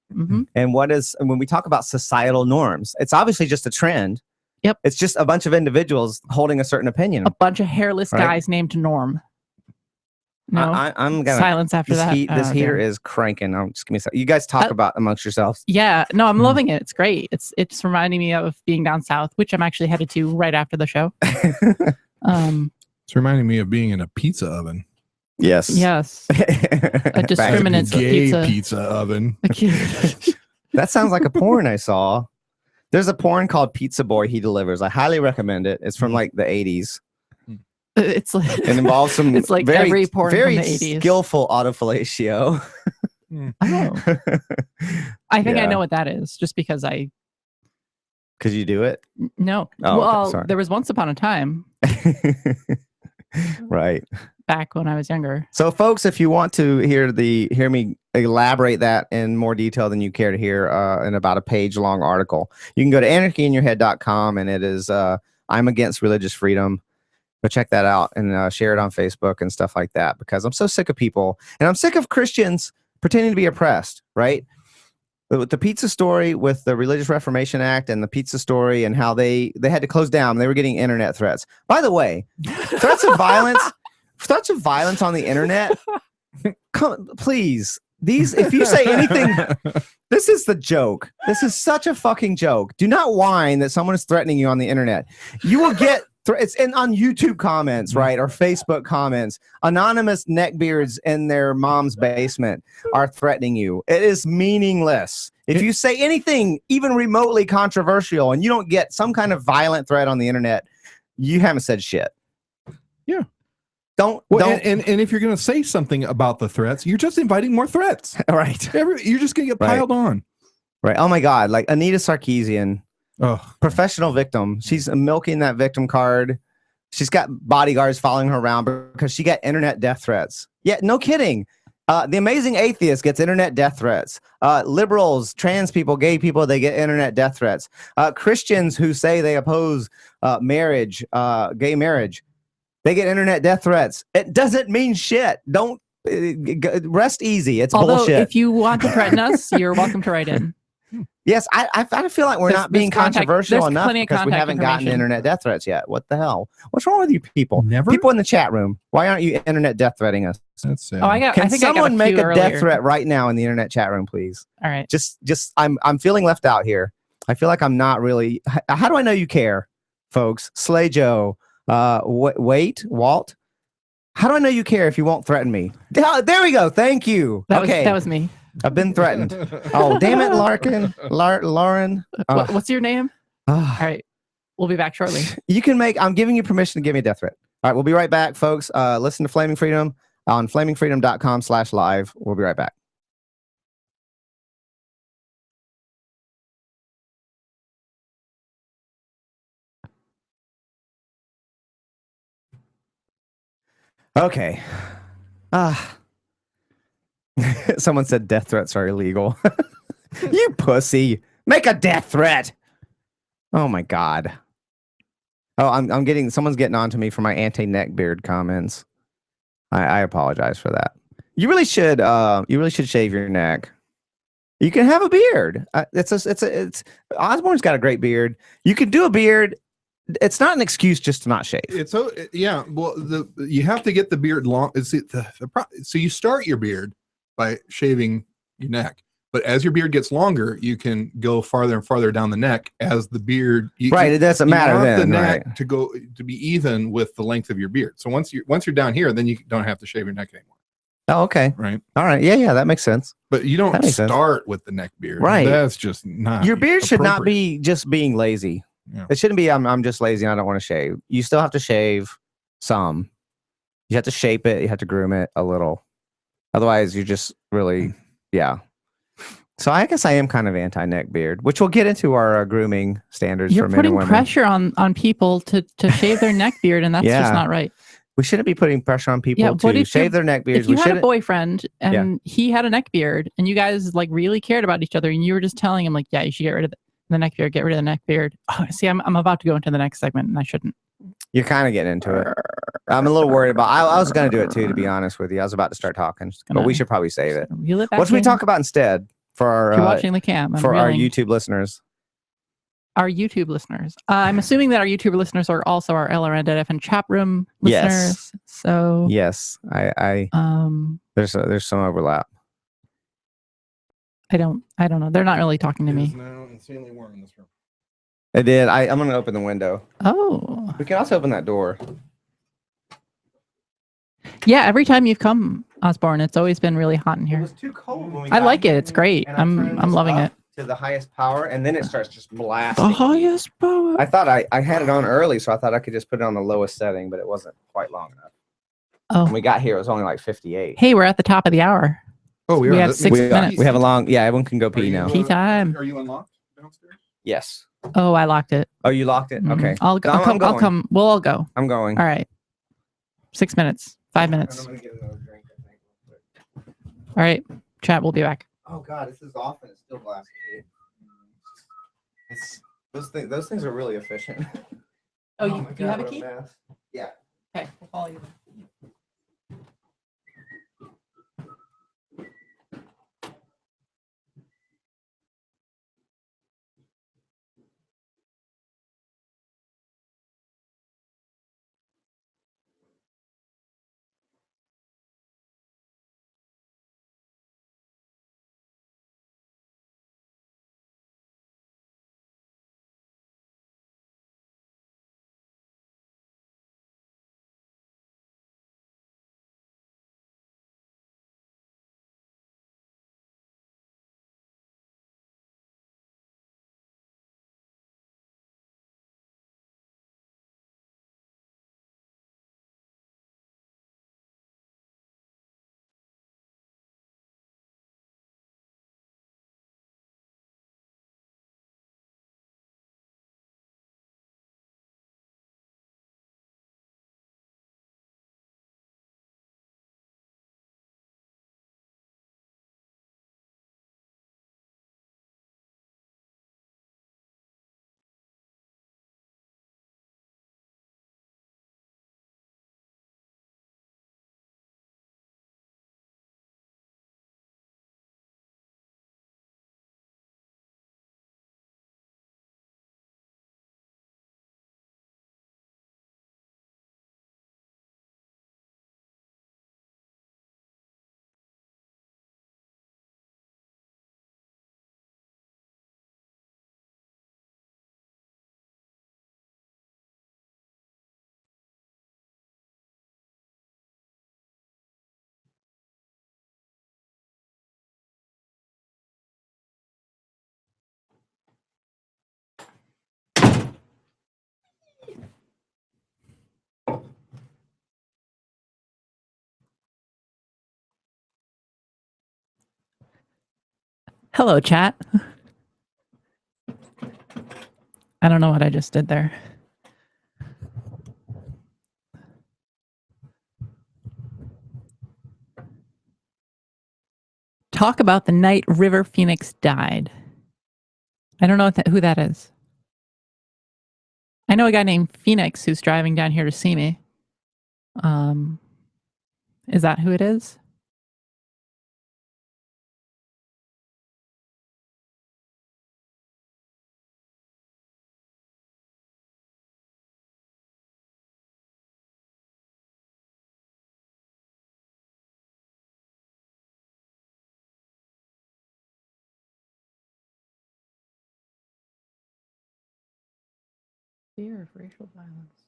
And when we talk about societal norms, it's obviously just a trend. Yep, it's just a bunch of individuals holding a certain opinion. A bunch of hairless guys named Norm. No, I'm gonna silence after that. This heater is cranking. Just give me a second. You guys talk about amongst yourselves. Yeah, no, I'm loving it. It's great. It's reminding me of being down south, which I'm actually headed to right after the show. It's reminding me of being in a pizza oven. Yes. A discriminant pizza oven. That sounds like a porn I saw. There's a porn called Pizza Boy He Delivers. I highly recommend it. It's from like the 80s. It's like it involves some it's like very, every porn very from the 80s. Skillful autofellatio. I think I know what that is, just because Because you do it? No. Oh, well, there was once upon a time. Right. Back when I was younger. So, folks, if you want to hear me elaborate that in more detail than you care to hear in about a page-long article, you can go to anarchyinyourhead.com, and it is I'm Against Religious Freedom. Go check that out and share it on Facebook and stuff like that, because I'm so sick of people, and I'm sick of Christians pretending to be oppressed, right? the pizza story with the Religious Reformation Act and the pizza story and how they had to close down. They were getting internet threats. By the way, threats of violence on the internet. Please, if you say anything, this is the joke. This is such a fucking joke. Do not whine that someone is threatening you on the internet. You will get it's on YouTube comments, right, or Facebook comments. Anonymous neckbeards in their mom's basement are threatening you. It is meaningless. If you say anything even remotely controversial and you don't get some kind of violent threat on the internet, you haven't said shit. Yeah. Don't. And if you're going to say something about the threats, you're just inviting more threats. Right. You're just going to get piled on. Right. Oh my God. Like Anita Sarkeesian. Oh, professional victim. She's milking that victim card. She's got bodyguards following her around because she got internet death threats. Yeah, no kidding. The Amazing Atheist gets internet death threats. Liberals, trans people, gay people, they get internet death threats. Christians who say they oppose marriage, gay marriage, they get internet death threats. It doesn't mean shit. Don't rest easy. It's bullshit. If you want to threaten us, you're welcome to write in. Yes, I feel like we're not being controversial enough because we haven't gotten internet death threats yet. What the hell? What's wrong with you people? Never? People in the chat room. Why aren't you internet death threating us? That's sad. Oh, I think someone make a earlier. death threat right now in the internet chat room, please? All right. I'm feeling left out here. I feel like I'm not really. How do I know you care, folks? Slay Joe, Walt. How do I know you care if you won't threaten me? There we go. Thank you. That was me. I've been threatened. Oh, damn it, Lauren. What's your name? All right. We'll be back shortly. I'm giving you permission to give me a death threat. All right, we'll be right back, folks. Listen to Flaming Freedom on flamingfreedom.com/live. We'll be right back. Okay. Someone said death threats are illegal. You pussy. Make a death threat. Oh my God. Oh, someone's getting on to me for my anti-neckbeard comments. I apologize for that. You really should shave your neck. You can have a beard. Osborne's got a great beard. You could do a beard. It's not an excuse just to not shave. Yeah. Well, you have to get the beard long. So you start your beard by shaving your neck, but as your beard gets longer, you can go farther and farther down the neck as the beard. It doesn't matter then. The neck to be even with the length of your beard. So once you're down here, then you don't have to shave your neck anymore. Oh, okay. Right. All right. Yeah, that makes sense. But you don't start with the neck beard. Right. That's just not. Your beard should not be just being lazy. Yeah. It shouldn't be I'm just lazy and I don't want to shave. You still have to shave some. You have to shape it. You have to groom it a little. Otherwise, you're just really, yeah. So I guess I am kind of anti-neck beard, which we'll get into our grooming standards for men and women. You're putting pressure on people to shave their neck beard, and that's just not right. We shouldn't be putting pressure on people to shave their neck beards. If you had a boyfriend and he had a neck beard and you guys like really cared about each other and you were just telling him like, yeah, you should get rid of the neck beard, get rid of the neck beard. Oh, see, I'm about to go into the next segment and I shouldn't. You're kind of getting into it. I'm a little worried about I was going to do it too, to be honest with you. I was about to start talking, but we should probably save it. What should we talk about instead for our watching the cam? Our YouTube listeners? Our YouTube listeners. I'm assuming that our YouTube listeners are also our LRN.FM chat room listeners. Yes. So yes, I there's some overlap. I don't know. They're not really talking to me. Now insanely warm in this room. I did. I'm going to open the window. Oh. We can also open that door. Yeah, every time you've come, Osborne, it's always been really hot in here. It was too cold when we I like it. It's great. I'm loving it. To the highest power, and then it starts just blasting. The highest power. I thought I had it on early, so I thought I could just put it on the lowest setting, but it wasn't quite long enough. Oh. When we got here, it was only like 58. Hey, we're at the top of the hour. Oh, we have 6 minutes. We have a long. Yeah, everyone can go pee now. Pee time. Are you unlocked downstairs? Yes. Oh, I locked it. Oh, you locked it? Okay. I'll come. We'll all go. I'm going. All right. 6 minutes. 5 minutes. I'm gonna get another drink, I think. All right. Chat, we'll be back. Oh God, this is off and it's still blasting. Those things are really efficient. Oh, do you have a key? Yeah. Okay, we'll follow you. Hello, chat. I don't know what I just did there. Talk about the night River Phoenix died. I don't know who that is. I know a guy named Phoenix who's driving down here to see me. Is that who it is? Fear of racial violence.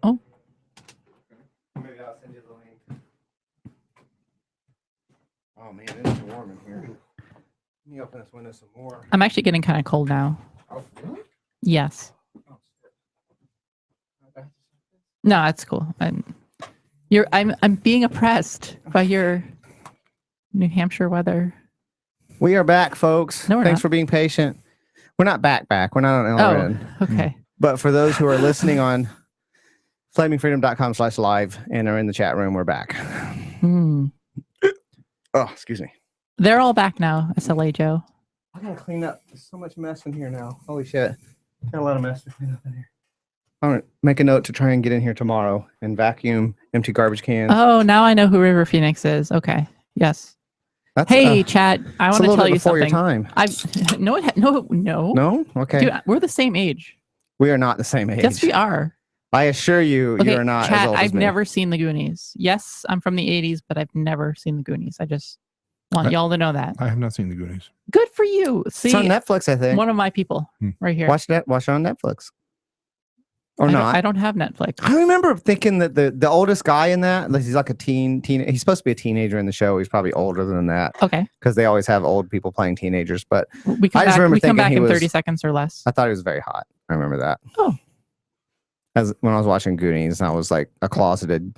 Oh. Maybe I'll send you the link. Oh man, it's warm in here. Let me open this window some more. I'm actually getting kind of cold now. Oh, really? Yes. Oh, No, that's cool. I'm being oppressed by your New Hampshire weather. we are back, folks. No, we're Thanks not. for being patient. We're not back. We're not on LRN. Oh, okay. But for those who are listening on flamingfreedom.com/live and are in the chat room, we're back. Hmm. Oh, excuse me. They're all back now, SLA Joe. I gotta clean up. There's so much mess in here now. Holy shit. Got a lot of mess to clean up in here. I'm gonna make a note to try and get in here tomorrow and vacuum empty garbage cans. Oh, now I know who River Phoenix is. Okay. Yes. That's, Hey, chat. I it's want a to little tell bit you before your something. time. No. No? Okay. Dude, we're the same age. We are not the same age. Yes, we are. I assure you, Okay, you are not as chat, old as I've me. never seen the Goonies. Yes, I'm from the 80s, but I've never seen the Goonies. I just want y'all to know that. I have not seen the Goonies. Good for you. See, It's on Netflix, I think. one of my people right here. Watch it on Netflix. Or not. I don't have Netflix. I remember thinking that the oldest guy in that, he's like a teen. He's supposed to be a teenager in the show. He's probably older than that Okay. because they always have old people playing teenagers. But We come I just back, remember we come thinking back he in was- 30 seconds or less. I thought he was very hot. I remember that. Oh. As when I was watching Goonies, and I was like a closeted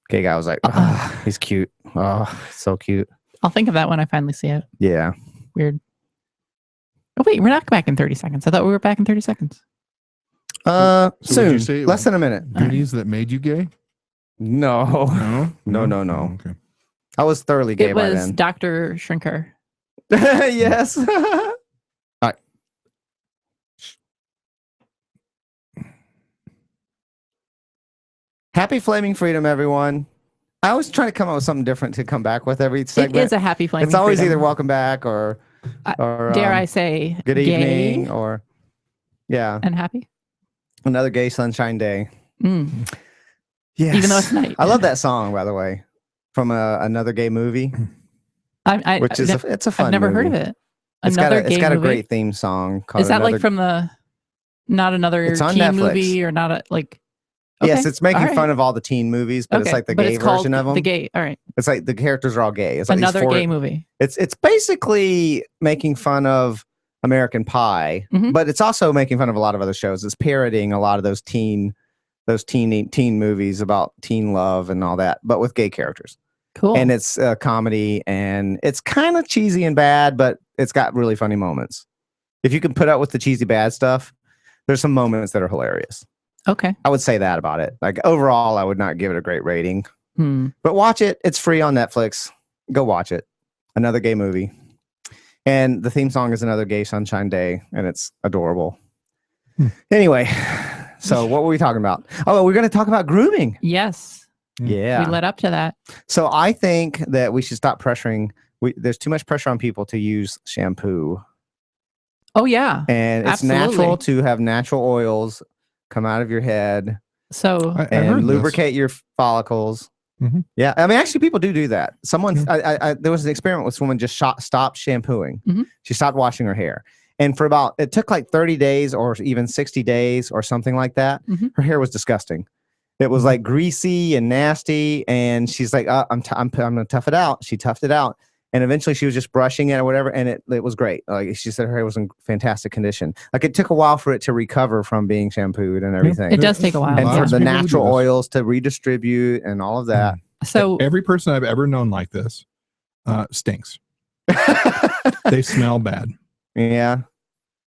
gay guy. I was like, oh, he's cute. Oh, so cute. I'll think of that when I finally see it. Yeah. Weird. Oh, wait, we're not back in 30 seconds. I thought we were back in 30 seconds. So would soon. you say Less than a minute. Goonies that made you gay? No. No? No. Okay. I was thoroughly gay It by was then. Dr. Shrinker. Yes. All right. Happy Flaming Freedom, everyone. I was trying to come up with something different to come back with every segment. It is a happy flaming It's always freedom. either welcome back or dare I say, good gay evening or and happy. Another gay sunshine day. Mm. Yes. Even though it's night. I love that song, by the way, from another gay movie, which is it's a fun. I've never heard of movie. it. It's Another got gay a movie? great theme song called Is that Another- like from the not another It's on teen Netflix. movie or not a like? Yes, Okay, it's making all right. fun of all the teen movies, but it's Okay, like the but gay it's called version of them. The gay. All right. It's like the characters are all gay. It's like these Another four- gay movie. It's basically making fun of American Pie, Mhm. but it's also making fun of a lot of other shows. It's parodying a lot of those teen movies about teen love and all that, but with gay characters. Cool. And it's a comedy, and it's kind of cheesy and bad, but it's got really funny moments. If you can put up with the cheesy bad stuff, there's some moments that are hilarious. Okay. I would say that about it. Like overall, I would not give it a great rating, Hmm. but watch it. It's free on Netflix. Go watch it. Another gay movie. And the theme song is Another Gay Sunshine Day, and it's adorable. Anyway, so what were we talking about? Oh, we're going to talk about grooming. Yes. Yeah. We led up to that. So I think that we should stop pressuring. There's too much pressure on people to use shampoo. Oh yeah. And it's Absolutely. natural to have natural oils come out of your head So I heard and this. lubricate your follicles. Yeah, I mean, actually, people do that. Someone, there was an experiment with someone just stopped shampooing. She stopped washing her hair, and for it took like 30 days or even 60 days or something like that. Her hair was disgusting. It was like greasy and nasty, and she's like, I'm gonna tough it out. She toughed it out, and eventually she was just brushing it or whatever, and it was great. Like she said, her hair was in fantastic condition. Like it took a while for it to recover from being shampooed and everything. It does take a while. And for the natural oils to redistribute and all of that. So every person I've ever known like this stinks. They smell bad. Yeah.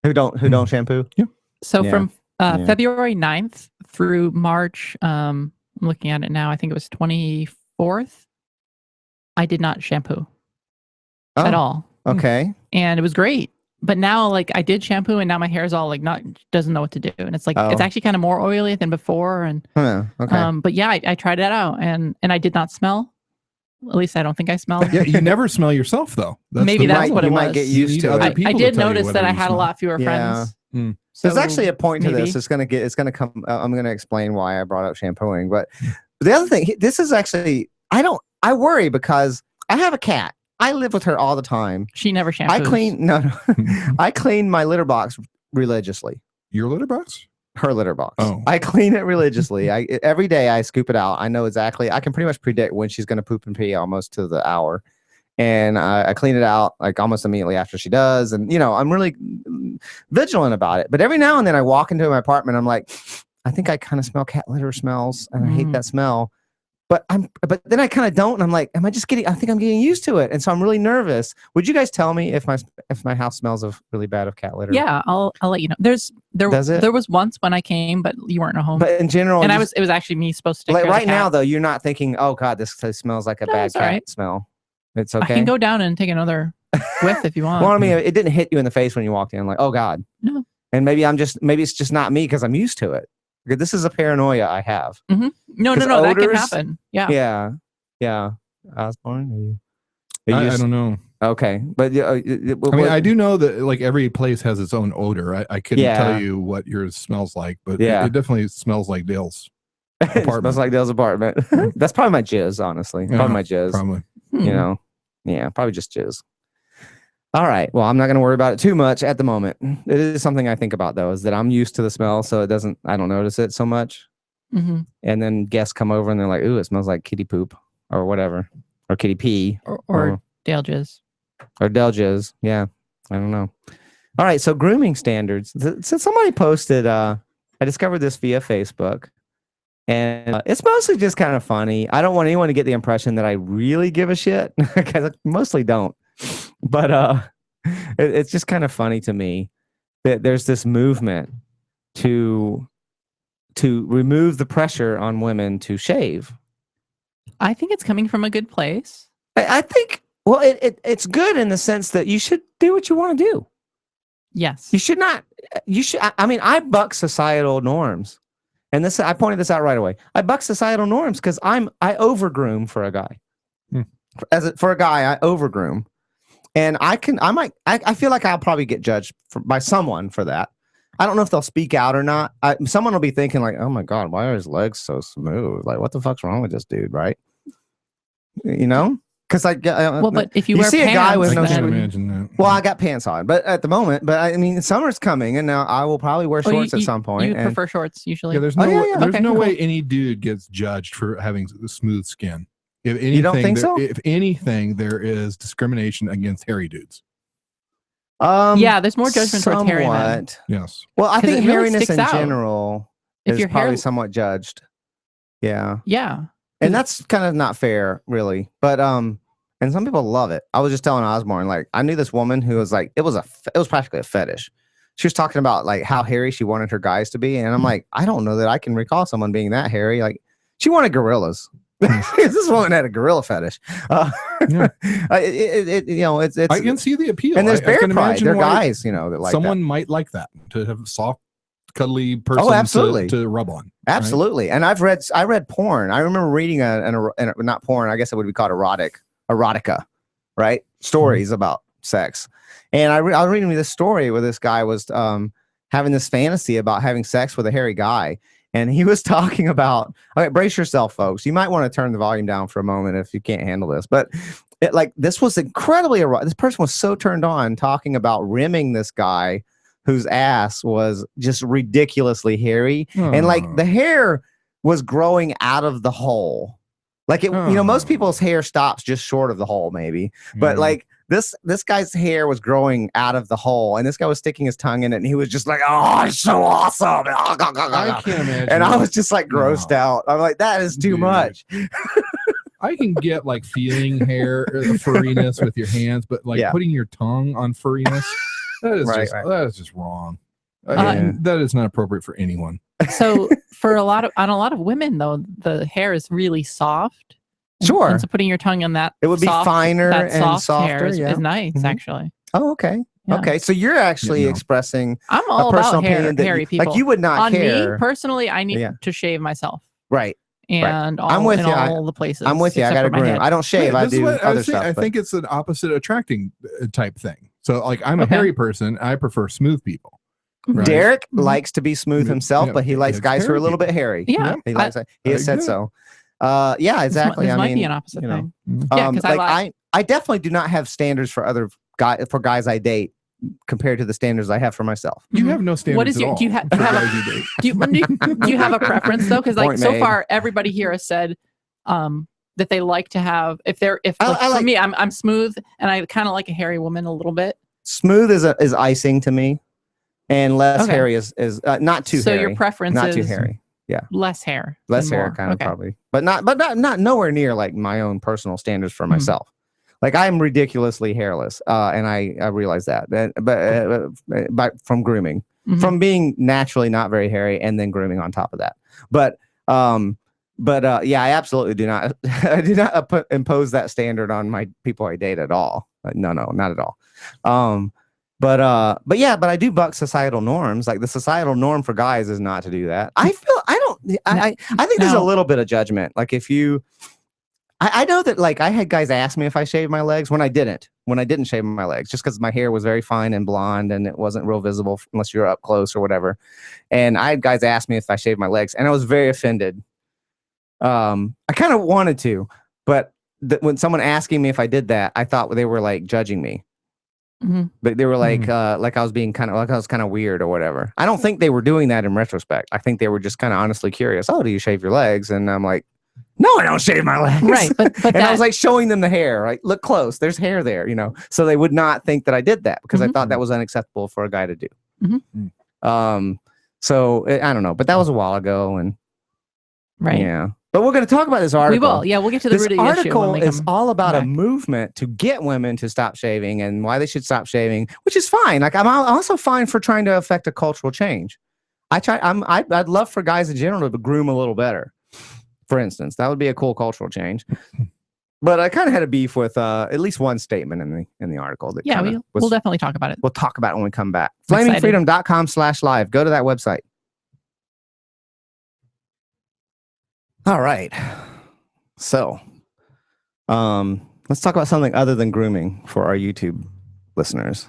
Who don't shampoo? Yeah. So from February 9th through March, I'm looking at it now, I think it was 24th, I did not shampoo at all. Okay. And it was great. But now, like, I did shampoo, and now my hair is all like doesn't know what to do, and it's like it's actually kind of more oily than before. And but yeah, I tried it out, and I did not smell. At least I don't think I smelled. Yeah, you never smell yourself though. Maybe that's what it was. You might get used to it. I did notice that I had a lot fewer friends. So there's actually a point to this. It's gonna come. I'm gonna explain why I brought up shampooing. But the other thing, this is actually I worry because I have a cat. I live with her all the time. She never shampoos. I clean my litter box religiously. Your litter box? Her litter box. Oh. I clean it religiously. Every day I scoop it out. I know exactly. I can pretty much predict when she's going to poop and pee almost to the hour. And I clean it out like almost immediately after she does. And, I'm really vigilant about it. But every now and then I walk into my apartment. I'm like, I think I kind of smell cat litter smells. And I hate that smell. But then I kind of don't, and I'm like, I think I'm getting used to it, and so I'm really nervous. Would you guys tell me if my house smells really bad of cat litter? Yeah, I'll let you know. There was once when I came, but you weren't at home. But in general, and it was actually me supposed to take like care of right the cat. now though, you're not thinking, oh God, this smells like a bad cat smell. It's okay. I can go down and take another whiff if you want. Well, I mean, it didn't hit you in the face when you walked in, like, oh God. No. And maybe it's just not me because I'm used to it. This is a paranoia I have. No, that can happen. Yeah. Osborne, I don't know. Okay, but I do know that like every place has its own odor. I couldn't tell you what yours smells like, but it definitely smells like Dale's apartment. It smells like Dale's apartment. That's probably my jizz, honestly. Probably my jizz. Probably. Probably just jizz. All right. Well, I'm not going to worry about it too much at the moment. It is something I think about, though, is that I'm used to the smell, so I don't notice it so much. And then guests come over and they're like, ooh, it smells like kitty poop or whatever, or kitty pee. Or Dale jizz. Or Dale jizz. Yeah. I don't know. All right. So grooming standards. So somebody posted, I discovered this via Facebook, and it's mostly just kind of funny. I don't want anyone to get the impression that I really give a shit, because I mostly don't. But it's just kind of funny to me that there's this movement to remove the pressure on women to shave. I think it's coming from a good place. I think, well, it's good in the sense that you should do what you want to do. Yes. You should not. You should. I mean, I buck societal norms, and I pointed this out right away. I buck societal norms because I overgroom for a guy. For a guy, I overgroom. And I feel like I'll probably get judged by someone for that. I don't know if they'll speak out or not. Someone will be thinking like, oh my God, why are his legs so smooth? Like, what the fuck's wrong with this dude, right? Because but if you wear see pants, a guy with no shoes. Imagine that. Well, I got pants on, but at the moment, I mean, summer's coming, and now I will probably wear shorts at some point. You prefer shorts usually? Yeah, there's no way any dude gets judged for having smooth skin. If anything, you don't think so? If anything, there is discrimination against hairy dudes. Yeah, there's more judgment towards hairy men. Yes. Well, I think really hairiness in general if is your probably hair... somewhat judged. Yeah. Yeah. And that's kind of not fair, really. But and some people love it. I was just telling Osborne, like, I knew this woman who was like, it was practically a fetish. She was talking about like how hairy she wanted her guys to be, and I'm like, I don't know that I can recall someone being that hairy. Like, she wanted gorillas. This woman had a gorilla fetish. I can see the appeal. And there's bear pride. They're guys, that like someone might like that, to have a soft, cuddly person. Oh, absolutely. To rub on. Absolutely. Right? And I read porn. I remember reading not porn. I guess it would be called erotica, right? Stories about sex. And I was reading this story where this guy was having this fantasy about having sex with a hairy guy. and he was talking about. Okay, brace yourself, folks. You might want to turn the volume down for a moment if you can't handle this. But this was incredibly erotic. This person was so turned on talking about rimming this guy whose ass was just ridiculously hairy, and like the hair was growing out of the hole. Like most people's hair stops just short of the hole, maybe, but like this guy's hair was growing out of the hole, and this guy was sticking his tongue in it, and he was just like, "Oh, it's so awesome!" I can't imagine. And I was just like grossed out. I'm like, that is too much. I can get like feeling hair furriness with your hands, but like putting your tongue on furriness, that is just wrong. That is not appropriate for anyone. So for a lot of women though, the hair is really soft. Sure. And so putting your tongue on that, it would be finer and softer. Hair is nice, actually. Oh, okay. Yeah. Okay, so you're actually expressing I'm all a personal about opinion hairy people. Like you would not on care. Me personally, I need to shave myself. Right. And I'm with you. All the places. I'm with you. I got to groom. I don't shave. I do other stuff. I think it's an opposite attracting type thing. So like I'm a hairy person. I prefer smooth people. Right? Derek likes to be smooth himself, but he likes guys who are a little bit hairy. Yeah. He likes that. He has said so. Yeah, exactly. This might be an opposite thing. Yeah, because I definitely do not have standards for other guys I date compared to the standards I have for myself. You have no standards. What is your? Do you have a preference though? Because like so far, everybody here has said that they like to have for me, I'm smooth and I kind of like a hairy woman a little bit. Smooth is icing to me, and less hairy is not too hairy. So your preference not is too hairy. Yeah, less hair, kind of probably, but not nowhere near like my own personal standards for myself. Like I'm ridiculously hairless, and I realize that, but from grooming, from being naturally not very hairy, and then grooming on top of that. But yeah, I absolutely do not. I do not impose that standard on my people I date at all. No, not at all. But I do buck societal norms. Like the societal norm for guys is not to do that. I think there's a little bit of judgment. Like if you, I know that like I had guys ask me if I shaved my legs when I didn't shave my legs, just because my hair was very fine and blonde and it wasn't real visible unless you're up close or whatever. And I had guys ask me if I shaved my legs, and I was very offended. I kind of wanted to, but when someone asking me if I did that, I thought they were like judging me. But they were like I was being kind of weird or whatever. I don't think they were doing that in retrospect. I think they were just kind of honestly curious. Oh, do you shave your legs? And I'm like, no, I don't shave my legs. Right. But I was like showing them the hair. Like, look close. There's hair there, So they would not think that I did that because I thought that was unacceptable for a guy to do. So I don't know, but that was a while ago, and yeah. But we're going to talk about this article. We will. Yeah, we'll get to the root of the issue. This article is all about a movement to get women to stop shaving and why they should stop shaving, which is fine. Like I'm also fine for trying to affect a cultural change. I'd love for guys in general to groom a little better. For instance, that would be a cool cultural change. But I kind of had a beef with at least one statement in the article. That we'll definitely talk about it. We'll talk about it when we come back. Flamingfreedom.com/live. Go to that website. All right. So, let's talk about something other than grooming for our YouTube listeners.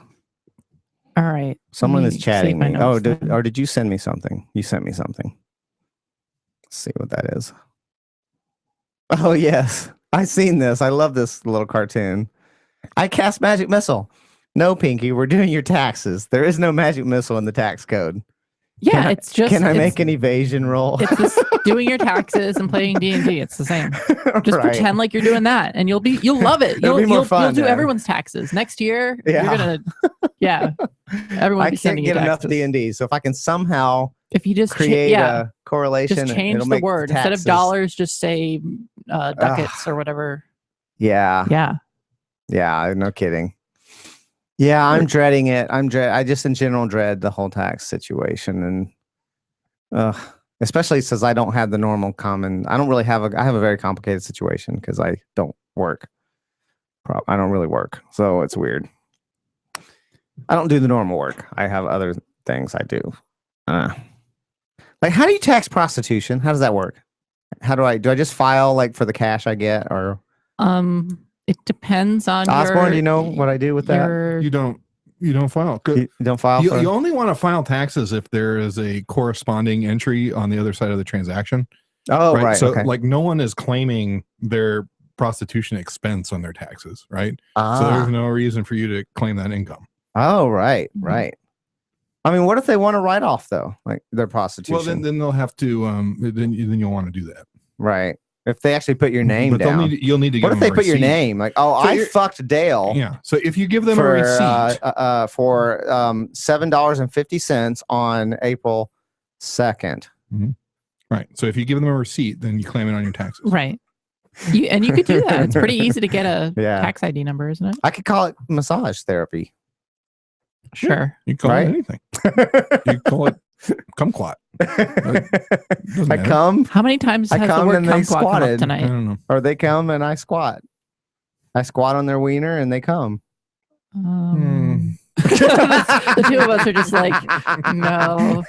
All right. Someone is chatting me. Did you send me something? You sent me something. Let's see what that is. Oh, yes. I've seen this. I love this little cartoon. I cast magic missile. No, Pinky, we're doing your taxes. There is no magic missile in the tax code. Yeah, Can I make an evasion roll? It's just doing your taxes and playing D&D. It's the same. Just pretend like you're doing that, and you'll love it. You'll be more fun. You'll do everyone's taxes next year. Yeah. You're gonna. Everyone. I can't get enough D&D. So if I can somehow, if you just create a correlation, just change the word instead of dollars, just say ducats or whatever. Yeah. No kidding. Yeah, I'm dreading it. I just in general dread the whole tax situation, and especially since I don't have the normal common. I have a very complicated situation because I don't work. I don't really work, so it's weird. I don't do the normal work. I have other things I do. Like, how do you tax prostitution? How does that work? Do I just file like for the cash I get, or It depends on Osborne, do you know what I do with that? You don't. You don't file. You don't file. You only want to file taxes if there is a corresponding entry on the other side of the transaction. Oh, right. So, okay. like, no one is claiming their prostitution expense on their taxes, right? Ah. So there's no reason for you to claim that income. Oh, right, right. I mean, what if they want to write off though, like their prostitution? Well, then they'll have to. Then you'll want to do that, right? If they actually put your name down, you'll need to. What if they put your name? Like, oh, so I fucked Dale. Yeah. So if you give them a receipt for $7.50 on April 2nd. Mm-hmm. Right. So if you give them a receipt, then you claim it on your taxes. Right. And you could do that. It's pretty easy to get a tax ID number, isn't it? I could call it massage therapy. Sure. You call it anything. You call it kumquat. I come. How many times has the word kumquat come up tonight? I don't know. Or they come and I squat. I squat on their wiener and they come. The two of us are just like, no.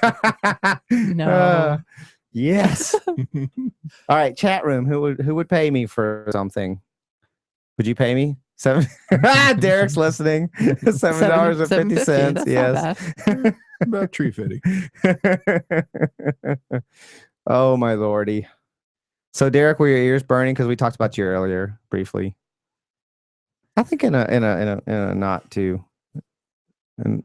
Yes. All right, chat room. Who would pay me for something? Would you pay me? Derek's listening. $7.50. Yes. About tree fitting. Oh my lordy. So Derek, were your ears burning because we talked about you earlier briefly? I think in a not too. And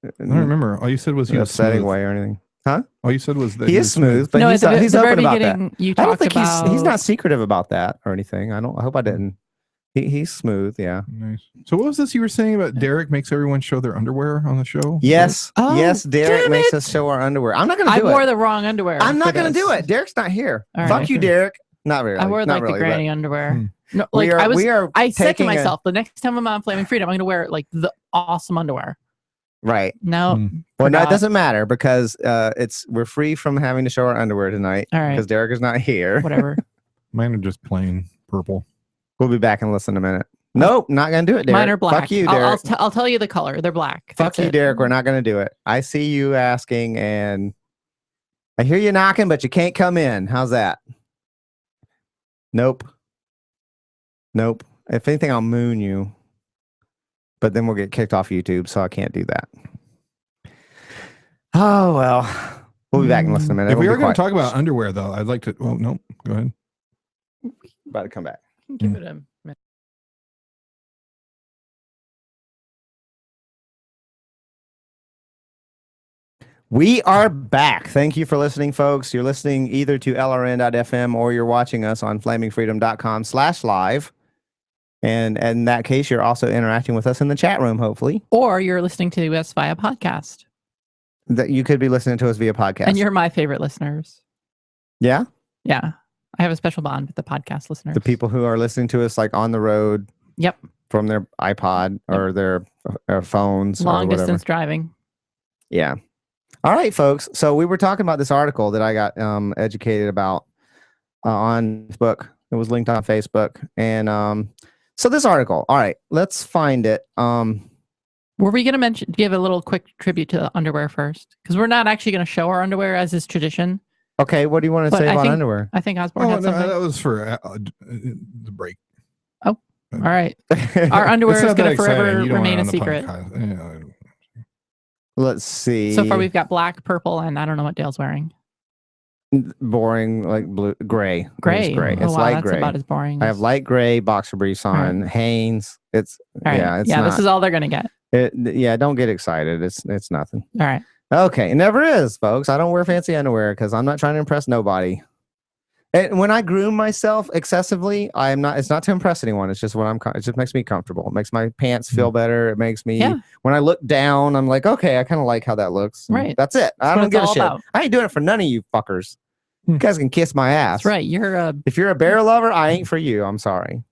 I don't remember. All you said was he was upsetting way or anything. Huh? All you said was that he is smooth, but he's open about that. I don't think he's not secretive about that or anything. I hope I didn't. He's smooth, yeah. Nice. So what was this you were saying about Derek makes everyone show their underwear on the show? Yes. Yes, Derek makes us show our underwear. I'm not going to do it. I wore the wrong underwear. I'm not going to do it. Derek's not here. Fuck you, Derek. Not really. I wore like really, the granny underwear. No, like I said to myself, the next time I'm on Flaming Freedom, I'm going to wear like the awesome underwear. Right. No. Well, no, it doesn't matter because we're free from having to show our underwear tonight. All right. Because Derek is not here. Whatever. Mine are just plain purple. We'll be back in less than a minute. Nope, not gonna do it, Derek. Mine are black. Fuck you, Derek. I'll tell you the color. They're black. Fuck you, Derek. We're not gonna do it. I see you asking, and I hear you knocking, but you can't come in. How's that? Nope. Nope. If anything, I'll moon you, but then we'll get kicked off YouTube, so I can't do that. Oh well, we'll be back in less than a minute. If we are going to talk about underwear, though, I'd like to. Well, no, go ahead. About to come back. Give it a minute. We are back. Thank you for listening, folks. You're listening either to lrn.fm or you're watching us on flamingfreedom.com/live. And in that case, you're also interacting with us in the chat room, hopefully. Or you're listening to us via podcast. That you could be listening to us via podcast. And you're my favorite listeners. Yeah? Yeah. I have a special bond with the podcast listeners. The people who are listening to us like on the road. Yep. From their iPod or their phones. Long or distance driving. Yeah. All right, folks. So we were talking about this article that I got educated about on Facebook. It was linked on Facebook. And so this article. All right, let's find it. Were we going to give a little quick tribute to the underwear first? Because we're not actually going to show our underwear as is tradition. Okay, what do you want to say about underwear? I think Osborne had something. That was for the break. Oh, all right. Our underwear is going to forever remain a secret. Let's see. So far, we've got black, purple, and I don't know what Dale's wearing. Boring, like blue, gray. Gray. It's gray. Oh, It's wow, light that's gray. about as boring. I have light gray boxer briefs on. Right. Hanes. It's right. It's this is all they're gonna get. Don't get excited. It's nothing. All right. Okay, it never is, folks. I don't wear fancy underwear because I'm not trying to impress nobody. And when I groom myself excessively, I'm not. It's not to impress anyone. It's just it just makes me comfortable. It makes my pants feel better. It makes me. Yeah. When I look down, I'm like, okay, I kind of like how that looks. Right. That's it. I don't give a shit. About. I ain't doing it for none of you fuckers. You guys can kiss my ass. That's right. If you're a bear lover, I ain't for you. I'm sorry.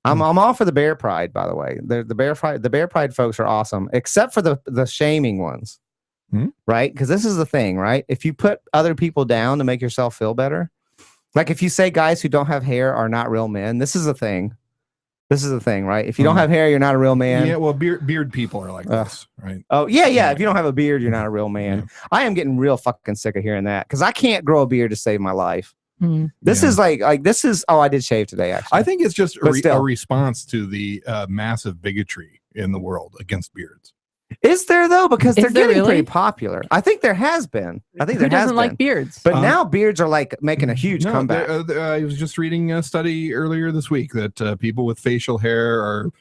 I'm all for the bear pride, by the way. The bear pride folks are awesome, except for the shaming ones. Right? Because this is the thing, right? If you put other people down to make yourself feel better, like if you say guys who don't have hair are not real men, this is the thing. This is the thing, right? If you don't have hair, you're not a real man. Yeah, well, beard people are like this, right? Oh, yeah. If you don't have a beard, you're not a real man. Yeah. I am getting real fucking sick of hearing that because I can't grow a beard to save my life. This is like this is. Oh, I did shave today, actually. I think it's just a response to the massive bigotry in the world against beards. Is there though? Because Is they're there getting really? pretty popular. I think there has been. I think Who there has doesn't been. like beards? But now beards are like making a huge comeback. I was just reading a study earlier this week that people with facial hair are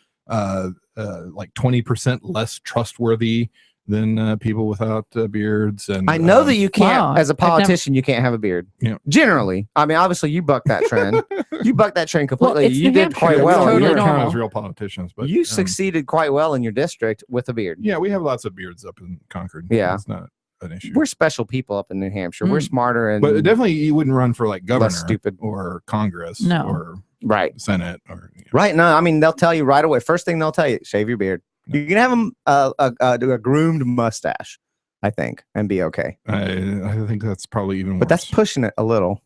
like 20% less trustworthy than people without beards. And I know that you can't, Wow, as a politician, you can't have a beard. Yeah. Generally, I mean, obviously, you bucked that trend. You bucked that trend completely. it's You New did Hampshire. quite It's well. totally we don't count normal. as real politicians, but You succeeded quite well in your district with a beard. yeah, we have lots of beards up in Concord. Yeah. It's not an issue. We're special people up in New Hampshire. We're smarter and But definitely you wouldn't run for like governor stupid. or Congress No. or right. Senate or Right. No, I mean, they'll tell you right away. First thing they'll tell you, shave your beard. You can have a groomed mustache, I think, and be okay. I think that's probably even worse. But that's pushing it a little.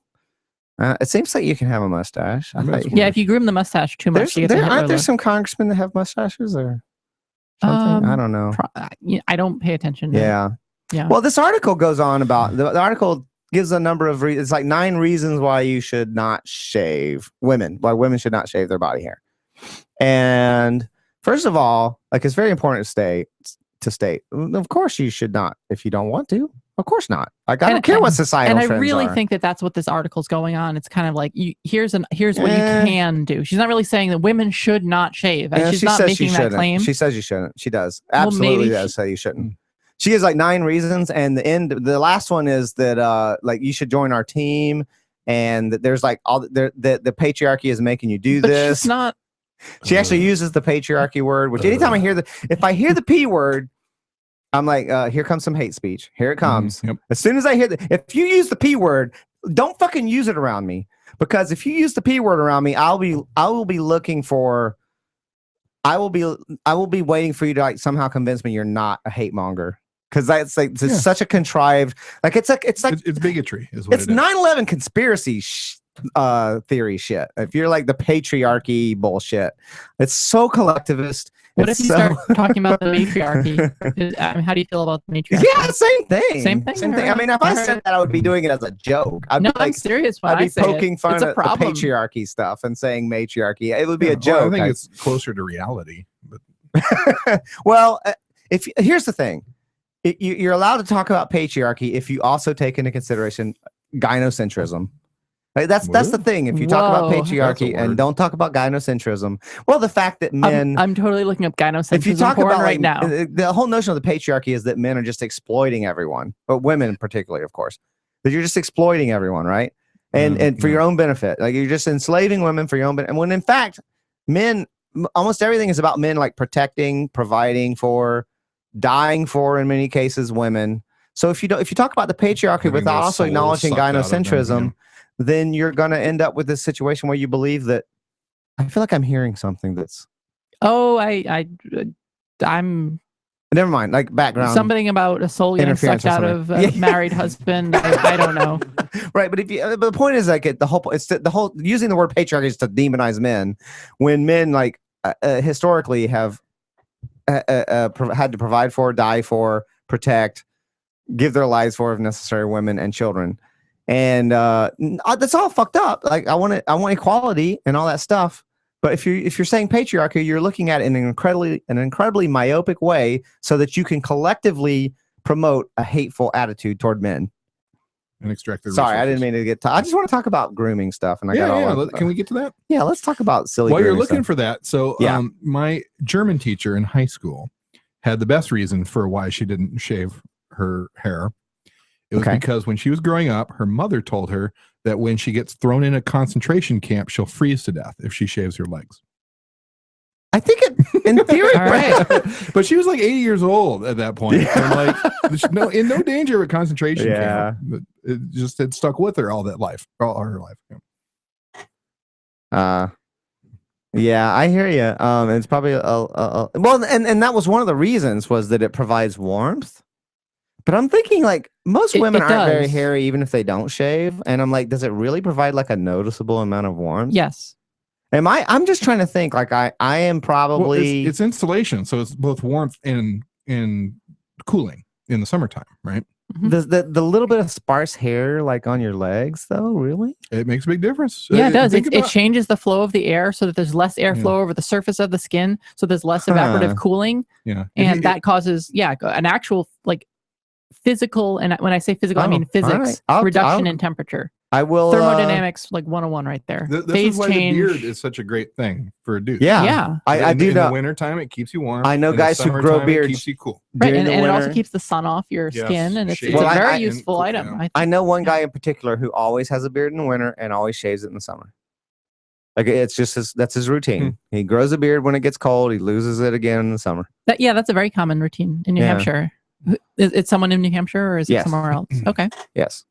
It seems like you can have a mustache. Yeah, if you groom the mustache too much, you get the aren't there Hitler some congressmen that have mustaches or something? I don't know. I don't pay attention. Yeah. Yeah. Well, this article goes on about the article gives a number of reasons. It's like 9 reasons why you should not shave why women should not shave their body hair. And first of all, like it's very important to state. Of course, you should not if you don't want to. Of course not. Like I don't care what societal and I trends really are. think that that's what this article's going on. It's kind of like here's what you can do. She's not really saying that women should not shave. Yeah, She's she not says making that claim. She says you shouldn't. She does. Well, Absolutely maybe does say you shouldn't. She gives like 9 reasons, and the last one is that like you should join our team, and that there's like all the patriarchy is making you do But this. she's not. She actually uses the patriarchy word, which anytime I hear if I hear the P word, I'm like, here comes some hate speech. Here it comes. Yep. As soon as I hear if you use the P word, don't fucking use it around me, because if you use the P word around me, I will be looking for. I will be waiting for you to like somehow convince me you're not a hate monger, because that's like it's such a contrived it's bigotry is what it's 9/11 conspiracy theory shit. If you're like the patriarchy bullshit, it's so collectivist. What if you start talking about the matriarchy? I mean, how do you feel about the matriarchy? Yeah, same thing. Same thing. Same thing. I mean, if I said that, I would be doing it as a joke. I'm serious when I'd be poking fun at the patriarchy stuff and saying matriarchy. It would be a joke. Well, I think it's closer to reality. But well, here's the thing. You're allowed to talk about patriarchy if you also take into consideration gynocentrism. Like that's the thing. If you talk about patriarchy and don't talk about gynocentrism, well, the fact that men, I'm totally looking up gynocentrism. If you talk about right now, the whole notion of the patriarchy is that men are just exploiting everyone, but women particularly, of course, that you're just exploiting everyone, right? And for your own benefit, like you're just enslaving women for your own benefit. And when in fact, men, almost everything is about men, like protecting, providing for, dying for, in many cases, women. So if you talk about the patriarchy without also acknowledging gynocentrism, then you're going to end up with this situation where you believe that. I feel like I'm hearing something that's. Oh, I'm. Never mind. Like background. Something about a soul getting sucked out of a married husband. I don't know. Right, but but the point is like the whole using the word patriarchy is to demonize men, when men like historically have had to provide for, die for, protect, give their lives for, if necessary, women and children. And that's all fucked up. Like I want equality and all that stuff. But if you're saying patriarchy, you're looking at it in an incredibly myopic way, so that you can collectively promote a hateful attitude toward men and extract their Sorry, resources. I didn't mean to get. I just want to talk about grooming stuff, and can we get to that? Yeah, let's talk about silly. While you're looking stuff. for that, so my German teacher in high school had the best reason for why she didn't shave her hair. It was because when she was growing up, her mother told her that when she gets thrown in a concentration camp, she'll freeze to death if she shaves her legs. I think it, in theory, right. But she was like 80 years old at that point. And like, in no danger of a concentration camp. But it just had stuck with her all her life. Yeah, I hear you. It's probably well, and that was one of the reasons, was that it provides warmth. But I'm thinking like most women aren't very hairy even if they don't shave, and I'm like, does it really provide like a noticeable amount of warmth? Yes. I'm just trying to think. Like I am probably. Well, it's insulation, so it's both warmth and cooling in the summertime, right? The little bit of sparse hair like on your legs though, really? It makes a big difference. Yeah, it does. It changes the flow of the air so that there's less airflow over the surface of the skin, so there's less evaporative cooling. Yeah, and that causes an actual like physical, and when I say physical, I mean physics reduction in temperature. I will thermodynamics like 101 right there. This Phase is why change. the beard is such a great thing for a dude. Yeah. I do in know. the wintertime, it keeps you warm. I know in guys who grow beards. It keeps you cool. Right, and it also keeps the sun off your skin, and it's a very useful item. Yeah. I know one guy in particular who always has a beard in the winter and always shaves it in the summer. Like it's just that's his routine. He grows a beard when it gets cold. He loses it again in the summer. That's a very common routine in New Hampshire. Is it someone in New Hampshire or is it somewhere else? Okay. Yes.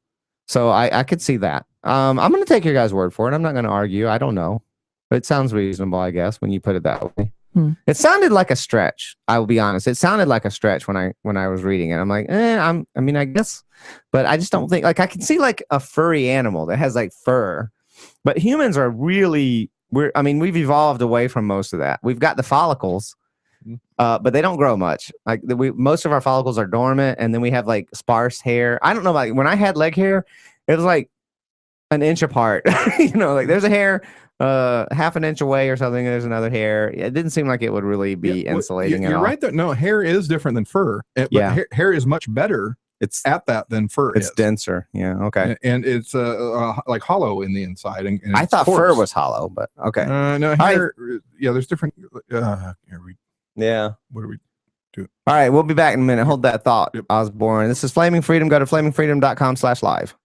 So I could see that. I'm going to take your guys' word for it. I'm not going to argue. I don't know. But it sounds reasonable, I guess, when you put it that way. It sounded like a stretch. I will be honest. It sounded like a stretch when I was reading it. I'm like, I guess, but I just don't think like I can see like a furry animal that has like fur, but humans are really we've evolved away from most of that. We've got the follicles, but they don't grow much. Like most of our follicles are dormant, and then we have like sparse hair. I don't know about when I had leg hair, it was like an inch apart. Like there's a hair half an inch away or something. There's another hair. It didn't seem like it would really be insulating. You're right. No, hair is different than fur. But hair is much better. It's at that than fur. It's denser. Yeah. Okay. And it's like hollow in the inside. And I thought fur was hollow, but okay. No, hair. There's different. Yeah. What do we do? All right, we'll be back in a minute. Hold that thought, Osborne. This is Flaming Freedom. Go to flamingfreedom.com/live.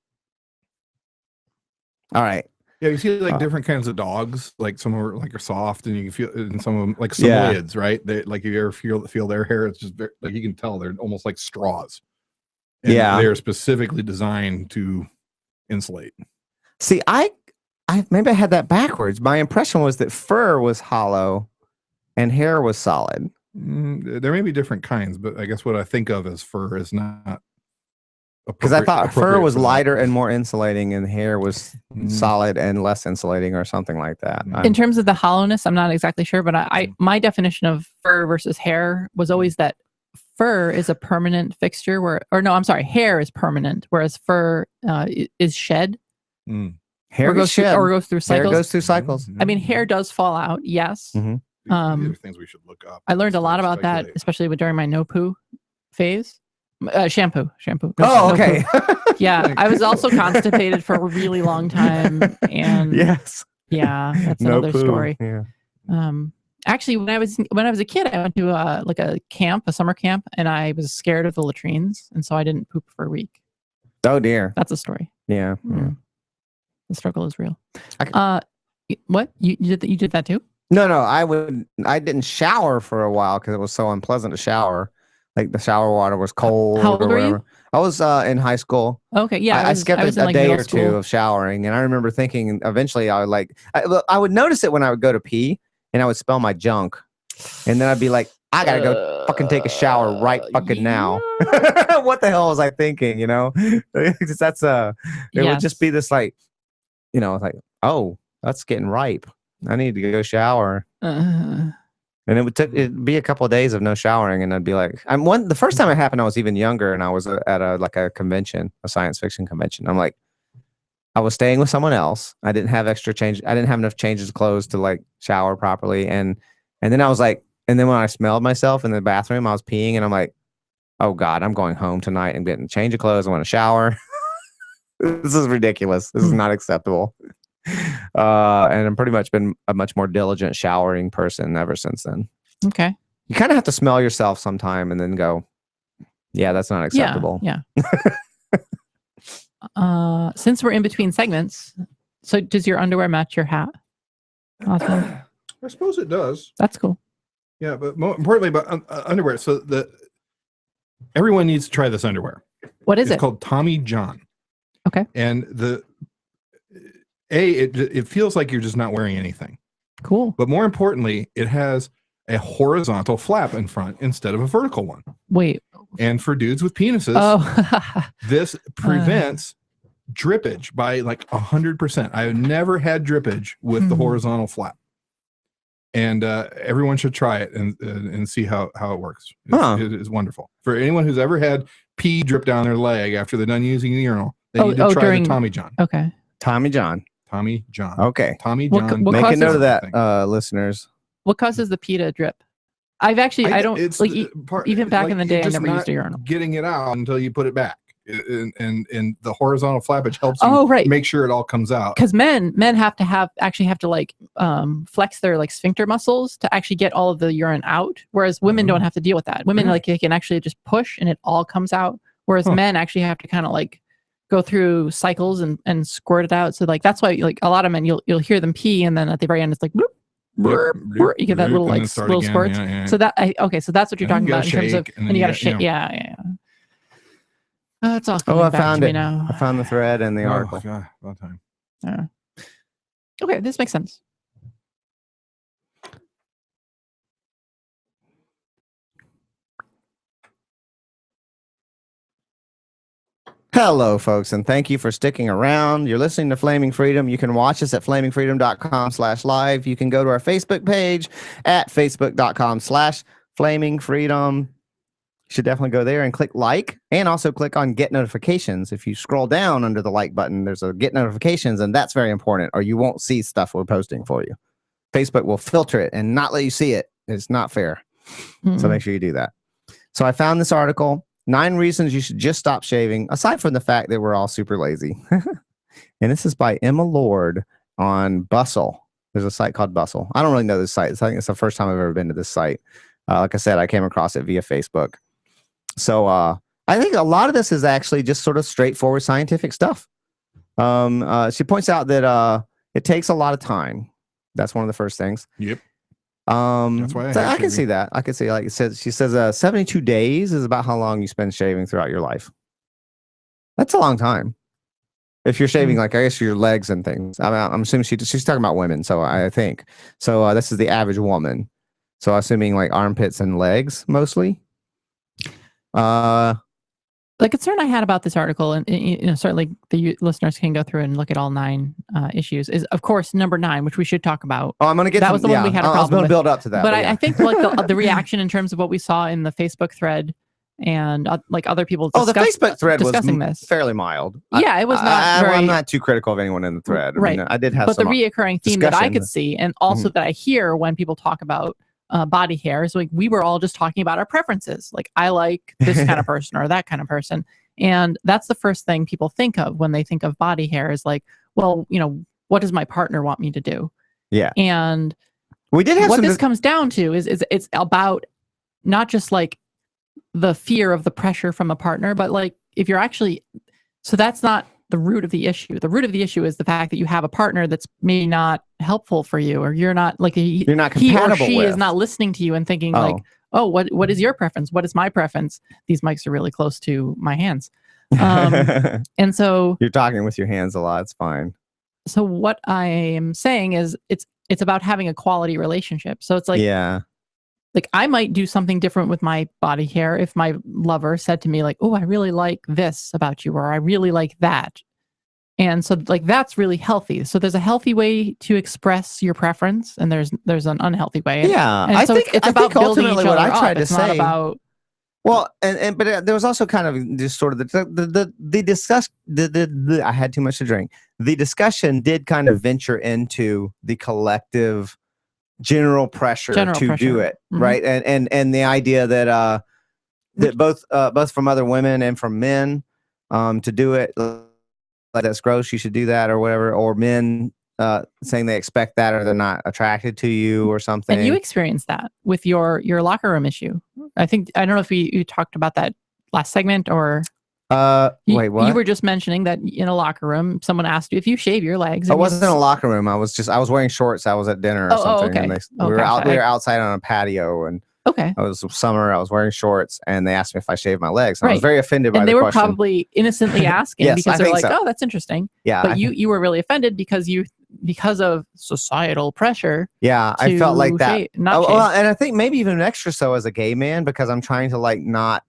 All right. Yeah, you see like different kinds of dogs. Like some are like are soft, and you can feel, and some of them like Samoyeds, right? They like if you ever feel their hair, it's just very, like you can tell they're almost like straws. And they are specifically designed to insulate. See, I maybe I had that backwards. My impression was that fur was hollow and hair was solid. There may be different kinds, but I guess what I think of as fur is not. Because I thought fur was lighter and more insulating, and hair was solid and less insulating, or something like that. In terms of the hollowness, I'm not exactly sure, but my definition of fur versus hair was always that fur is a permanent fixture, hair is permanent, whereas fur is shed. Hair goes through cycles. Hair goes through cycles. I mean, hair does fall out, yes. These are things we should look up. I learned a lot about that, especially during my no poo phase. Shampoo. Oh, okay. Yeah, I was also constipated for a really long time, and that's another story. Yeah. Actually, when I was a kid, I went to a summer camp, and I was scared of the latrines, and so I didn't poop for a week. Oh dear, that's a story. Yeah. The struggle is real. What you did that too? No, I didn't shower for a while because it was so unpleasant to shower. Like the shower water was cold. How old were you? I was in high school. Okay, yeah. I skipped a day or two of showering, and I remember thinking eventually I would notice it when I would go to pee, and I would smell my junk, and then I'd be like, I gotta go fucking take a shower right fucking now. What the hell was I thinking? That's it would just be this like, like, oh, that's getting ripe. I need to go shower. And it'd be a couple of days of no showering, and I'd be like, the first time it happened, I was even younger, and I was at a convention, a science fiction convention. I'm like, I was staying with someone else. I didn't have extra change. I didn't have enough changes of clothes to like shower properly, and then I was like, and then when I smelled myself in the bathroom, I was peeing, and I'm like, oh God, I'm going home tonight and getting a change of clothes. I want to shower. This is ridiculous. This is not acceptable. And I've pretty much been a much more diligent showering person ever since then. Okay. You kind of have to smell yourself sometime and then go, yeah, that's not acceptable. Yeah. Since we're in between segments, so does your underwear match your hat? Awesome. I suppose it does. That's cool. Yeah, but more importantly about underwear. So everyone needs to try this underwear. What is it? It's called Tommy John. Okay. And it feels like you're just not wearing anything. Cool. But more importantly, it has a horizontal flap in front instead of a vertical one. Wait. And for dudes with penises, this prevents drippage by like 100%. I've never had drippage with the horizontal flap. And everyone should try it and see how it works. It is wonderful. For anyone who's ever had pee drip down their leg after they're done using the urinal, they need to try the Tommy John. Okay. Tommy John. Okay. Tommy John. Make a note of that, listeners. What causes the pee to drip? I've actually, I don't, like, even back in the day, I never used a urinal. Getting it out until you put it back. And the horizontal flappage helps you make sure it all comes out. Because men have to like flex their like sphincter muscles to actually get all of the urine out, whereas women don't have to deal with that. Women like they can actually just push and it all comes out, whereas men actually have to kind of like go through cycles and squirt it out. So like that's why like a lot of men you'll hear them pee and then at the very end it's like bloop, bloop, bloop, you get that little like little squirts. So that so that's what you're talking about in terms of and you got to shake. Yeah. That's all. I found it now. I found the thread and the article. God, about time. Yeah. Okay, this makes sense. Hello, folks, and thank you for sticking around. You're listening to Flaming Freedom. You can watch us at flamingfreedom.com/live. You can go to our Facebook page at facebook.com/flamingfreedom. You should definitely go there and click like, and also click on get notifications. If you scroll down under the like button, there's a get notifications, and that's very important, or you won't see stuff we're posting for you. Facebook will filter it and not let you see it. It's not fair. So make sure you do that. So I found this article, 9 reasons you should just stop shaving, aside from the fact that we're all super lazy. And this is by Emma Lord on Bustle. There's a site called Bustle. I don't really know this site. I think it's the first time I've ever been to this site. Like I said, I came across it via Facebook. So I think a lot of this is actually just sort of straightforward scientific stuff. She points out that it takes a lot of time. That's one of the first things. Yep. That's why I can see that. I can see, like it says, she says 72 days is about how long you spend shaving throughout your life. That's a long time. If you're shaving, like I guess your legs and things. I'm assuming she's talking about women. So I think so. This is the average woman. So assuming like armpits and legs mostly. The concern I had about this article, and certainly the listeners can go through and look at all 9 issues, is of course number 9, which we should talk about. Oh, I'm going to get that was the one we had a problem with. I was going to build up to that. But I think like the reaction in terms of what we saw in the Facebook thread and like other people the Facebook thread discussing was fairly mild. Yeah, it was not very... I'm not too critical of anyone in the thread. Right. I mean, I did have but some the reoccurring theme that I could see, and also that I hear when people talk about body hair, is like we were all just talking about our preferences. Like I like this kind of person or that kind of person. And that's the first thing people think of when they think of body hair is like, well, what does my partner want me to do? Yeah. And we did have what this comes down to is it's about not just like the fear of the pressure from a partner, but like if you're actually, so that's not the root of the issue. The root of the issue is the fact that you have a partner that's maybe not helpful for you, or you're not like you're not compatible he or she with. Is not listening to you and thinking like, oh, what is your preference? What is my preference? These mics are really close to my hands. And so you're talking with your hands a lot. It's fine. So what I am saying is it's about having a quality relationship. So it's like, like I might do something different with my body hair if my lover said to me like, oh, I really like this about you, or I really like that. And so like that's really healthy. So there's a healthy way to express your preference, and there's an unhealthy way. And, I so think it's about ultimately what I tried to it's say. Not about, well, but there was also kind of just sort of the discuss the I had too much to drink. The discussion did kind of venture into the collective general pressure to do it, right? And the idea that that both from other women and from men to do it. Like that's gross, you should do that or whatever, or men saying they expect that or they're not attracted to you or something. And you experienced that with your locker room issue. I don't know if you talked about that last segment or wait, what? You were just mentioning that in a locker room someone asked you if you shave your legs. I wasn't in a locker room. I was wearing shorts. I was at dinner or something. Okay. And we were outside on a patio, and okay. It was summer. I was wearing shorts, and they asked me if I shaved my legs. I was very offended by the question. And they were probably innocently asking yes, because they're like, oh, that's interesting. Yeah. But you were really offended because of societal pressure. Yeah, I felt like that. Shave. Well, and I think maybe even extra so as a gay man, because I'm trying to like not.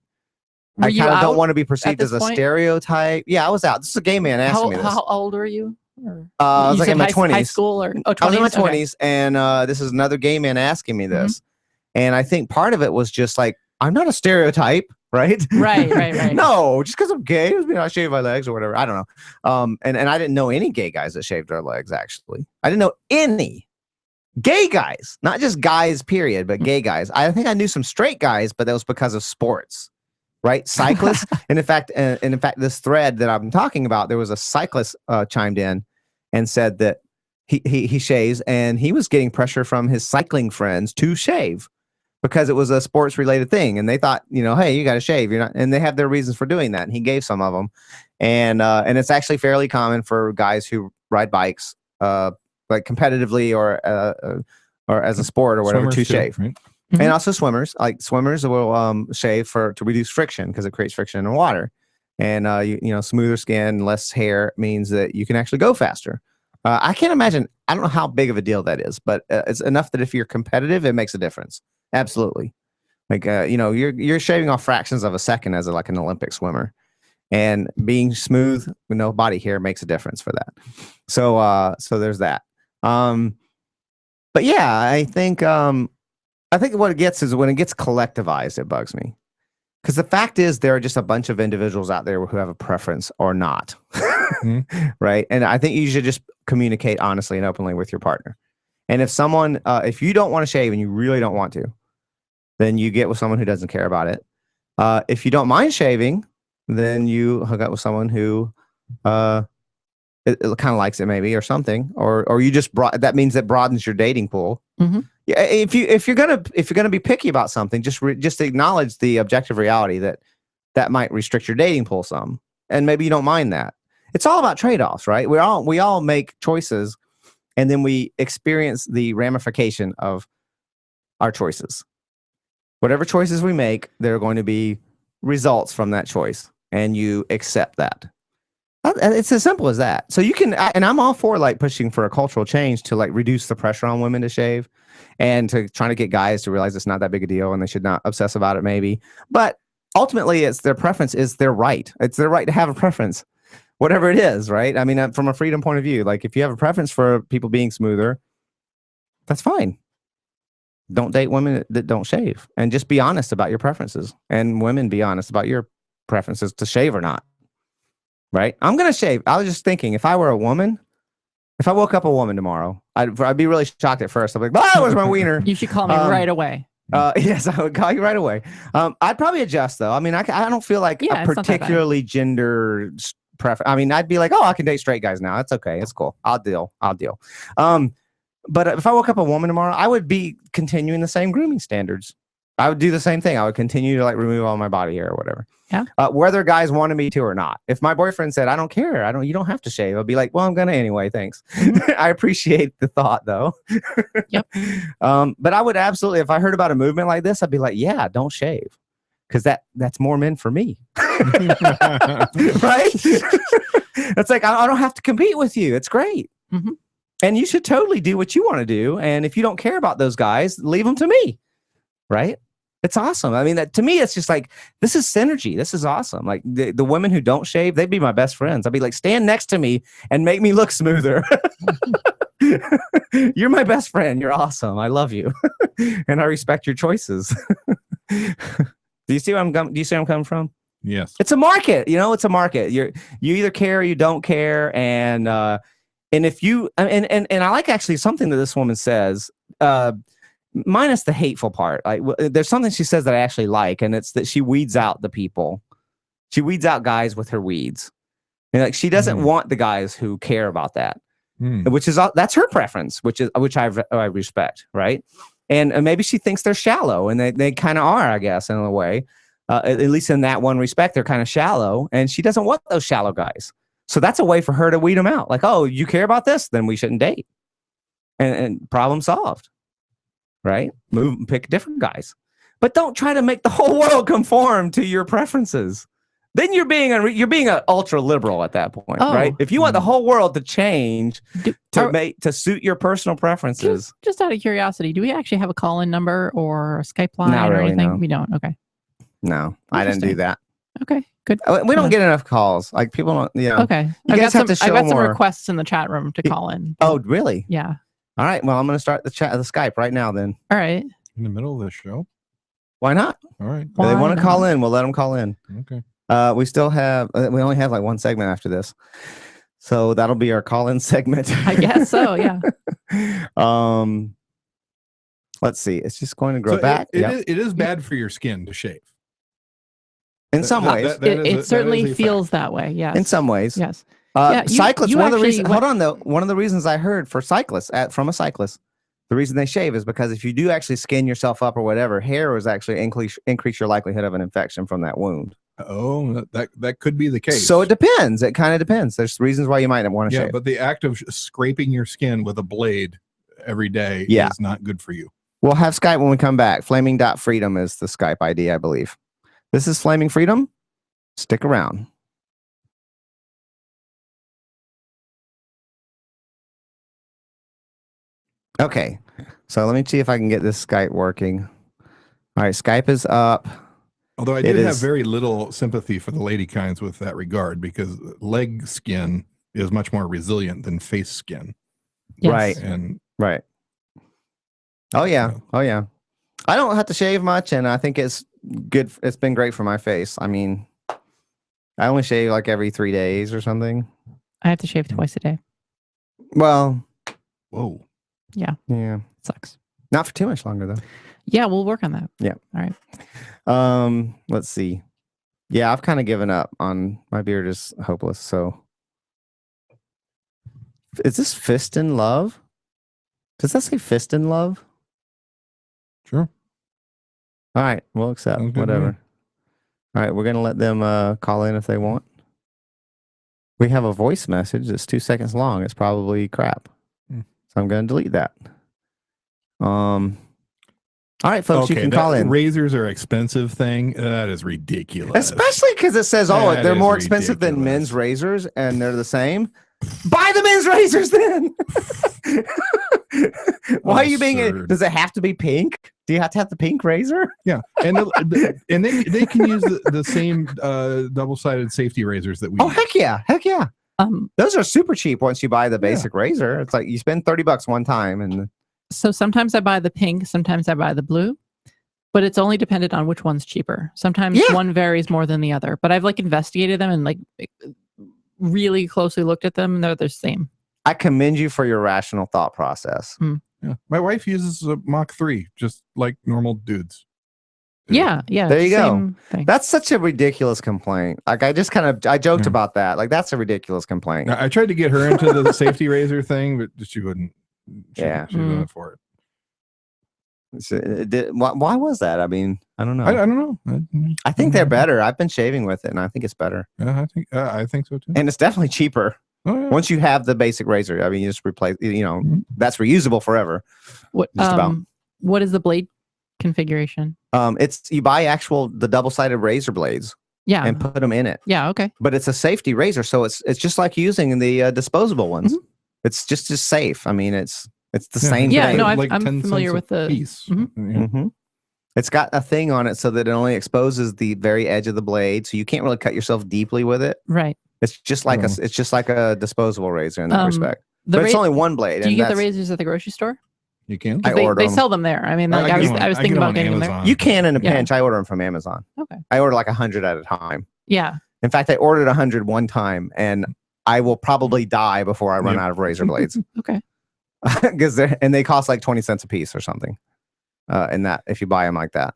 I kind of don't want to be perceived as a stereotype. Yeah, I was out. This is a gay man asking me this. How old were you? Or I was you like said in my high 20s. school or I was in my 20s? 20s, and this is another gay man asking me this. And I think part of it was just like, I'm not a stereotype, right? Right. No, just because I'm gay doesn't mean I shave my legs or whatever. I don't know. And I didn't know any gay guys that shaved their legs, actually. I didn't know any gay guys, not just guys, period, but gay guys. I think I knew some straight guys, but that was because of sports, right? Cyclists. And in fact, this thread that I'm talking about, there was a cyclist chimed in and said that he shaves, and he was getting pressure from his cycling friends to shave because it was a sports related thing. And they thought, hey, you got to shave. You're not, and they have their reasons for doing that. And he gave some of them. And it's actually fairly common for guys who ride bikes, like competitively or as a sport or whatever, to shave. Right? And also swimmers will shave to reduce friction, because it creates friction in the water. And smoother skin, less hair means that you can actually go faster. I can't imagine. I don't know how big of a deal that is, but it's enough that if you're competitive, it makes a difference. Absolutely. Like you're shaving off fractions of a second as like an Olympic swimmer, and being smooth with no body hair makes a difference for that. So there's that. But yeah, I think what it gets is when it gets collectivized, it bugs me. Because the fact is, there are just a bunch of individuals out there who have a preference or not. Right. And I think you should just communicate honestly and openly with your partner. And if you don't want to shave and you really don't want to, then you get with someone who doesn't care about it. If you don't mind shaving, then you hook up with someone who it kind of likes it maybe, or something, or you just that means that broadens your dating pool. Yeah, if you're gonna be picky about something, just acknowledge the objective reality that might restrict your dating pool some, and maybe you don't mind that. It's all about trade-offs, right? We all make choices, and then we experience the ramification of our choices. Whatever choices we make, there are going to be results from that choice, and you accept that. It's as simple as that. So you can, and I'm all for like pushing for a cultural change to like reduce the pressure on women to shave, and to trying to get guys to realize it's not that big a deal and they should not obsess about it maybe. But ultimately, it's their preference, is their right. It's their right to have a preference, whatever it is, right? I mean, from a freedom point of view, like if you have a preference for people being smoother, that's fine. Don't date women that don't shave, and just be honest about your preferences. And women, be honest about your preferences to shave or not. Right? I'm going to shave. I was just thinking, if I were a woman, if I woke up a woman tomorrow, I'd be really shocked at first. I'd be like, where's my wiener? You should call me right away. Yes, I would call you right away. I'd probably adjust, though. I mean, I don't feel like a particularly gender preference. I mean, I'd be like, I can date straight guys now. It's okay. It's cool. I'll deal. But if I woke up a woman tomorrow, I would be continuing the same grooming standards. I would do the same thing. I would continue to like remove all my body hair or whatever. Yeah. Whether guys wanted me to or not. If my boyfriend said, I don't care, you don't have to shave, I'll be like, well, I'm gonna anyway, thanks. I appreciate the thought, though. Yep. But I would absolutely, if I heard about a movement like this, I'd be like, yeah, don't shave, because that's more men for me. Right? It's like, I don't have to compete with you. It's great. And you should totally do what you want to do. And if you don't care about those guys, leave them to me. Right? It's awesome. I mean, to me, it's just like, this is synergy. This is awesome. Like the women who don't shave, they'd be my best friends. I'd be like, stand next to me and make me look smoother. You're my best friend. You're awesome. I love you. And I respect your choices. Do you see where I'm coming from? Yes. It's a market. It's a market. You either care or you don't care. And if you, and I like actually something that this woman says, minus the hateful part. Like, there's something she says that I actually like, and it's that she weeds out the people. She weeds out guys with her weeds. And like, she doesn't want the guys who care about that, that's her preference, which I respect, right? And maybe she thinks they're shallow, and they kind of are, I guess, in a way. At least in that one respect, they're kind of shallow, and she doesn't want those shallow guys. So that's a way for her to weed them out. Like, oh, you care about this? Then we shouldn't date. And problem solved. Right? Move and pick different guys. But don't try to make the whole world conform to your preferences. Then you're being an ultra liberal at that point, right? If you want the whole world to change to suit your personal preferences. Just out of curiosity, do we actually have a call-in number or a Skype line or anything? No. We don't. Okay. No, I didn't do that. Okay, good. We don't get enough calls. Like people don't. Yeah. Okay. You guys have to show I've got some more. requests in the chat room to call in. Oh, really? Yeah. All right. Well, I'm going to start the Skype right now. Then. All right. In the middle of the show. Why not? All right. If they want to call in, we'll let them call in. Okay. We still have. We only have like one segment after this, so that'll be our call-in segment. I guess so. Yeah. Let's see. It's just going to grow back. It is bad for your skin to shave. In some ways, it certainly feels that way. Yes. In some ways, yes. Cyclists. One of the reasons. Hold on, though. One of the reasons I heard for cyclists from a cyclist, the reason they shave is because if you do actually skin yourself up or whatever, hair is actually increase your likelihood of an infection from that wound. Oh, that could be the case. So it depends. It kind of depends. There's reasons why you might want to shave. But the act of scraping your skin with a blade every day is not good for you. We'll have Skype when we come back. Flaming.freedom is the Skype ID, I believe. This is Flaming Freedom. Stick around. Okay, so let me see if I can get this Skype working. All right, Skype is up. Although I did have very little sympathy for the lady kinds with that regard, because leg skin is much more resilient than face skin. Yes. Right. And right. Oh yeah. Oh yeah. I don't have to shave much, and I think it's good. It's been great for my face. I mean, I only shave like every 3 days or something. I have to shave twice a day. Well. Whoa. Yeah. Yeah. It sucks. Not for too much longer though. Yeah, we'll work on that. Yeah. All right. Let's see. Yeah, I've kind of given up on my beard is hopeless. So is this Fist in Love? Does that say Fist in Love? Sure. All right, we'll accept whatever. All right, we're gonna let them call in if they want. We have a voice message that's 2 seconds long. It's probably crap. So I'm gonna delete that. All right, folks, you can call in. Razors are expensive thing. That is ridiculous. Especially because it says, they're more expensive than men's razors, and they're the same. Buy the men's razors then. Why are you being? Does it have to be pink? Do you have to have the pink razor? Yeah, and and they can use the same double-sided safety razors that we. Oh heck yeah, heck yeah. Those are super cheap once you buy the basic razor. It's like you spend $30 one time, and so sometimes I buy the pink, sometimes I buy the blue, but it's only dependent on which one's cheaper. Sometimes one varies more than the other, but I've like investigated them and like really closely looked at them, and they're the same. I commend you for your rational thought process. Yeah, my wife uses a Mach 3, just like normal dudes. Yeah. There you go. Thing. That's such a ridiculous complaint. Like I joked about that. Like that's a ridiculous complaint. I tried to get her into the safety razor thing, but she wouldn't. She wasn't for it. Why was that? I mean, I don't know. I don't know. I think they're better. I've been shaving with it, and I think it's better. Yeah, I think so too. And it's definitely cheaper. Oh, yeah. Once you have the basic razor, I mean, you just replace. That's reusable forever. What? What is the blade configuration? It's you buy the double-sided razor blades. Yeah. And put them in it. Yeah. Okay. But it's a safety razor, so it's just like using the disposable ones. Mm-hmm. It's just as safe. I mean, it's the same thing. Yeah. No, I'm familiar with the piece. It's got a thing on it so that it only exposes the very edge of the blade, so you can't really cut yourself deeply with it. Right. It's just like a disposable razor in that respect. But it's only one blade. Do you get the razors at the grocery store? You can. They sell them there. I mean, like I was thinking about getting them there. You can in a pinch. I order them from Amazon. Okay. I order like 100 at a time. Yeah. In fact, I ordered 100 one time, and I will probably die before I run out of razor blades. Okay. Because they cost like 20 cents a piece or something. And that if you buy them like that.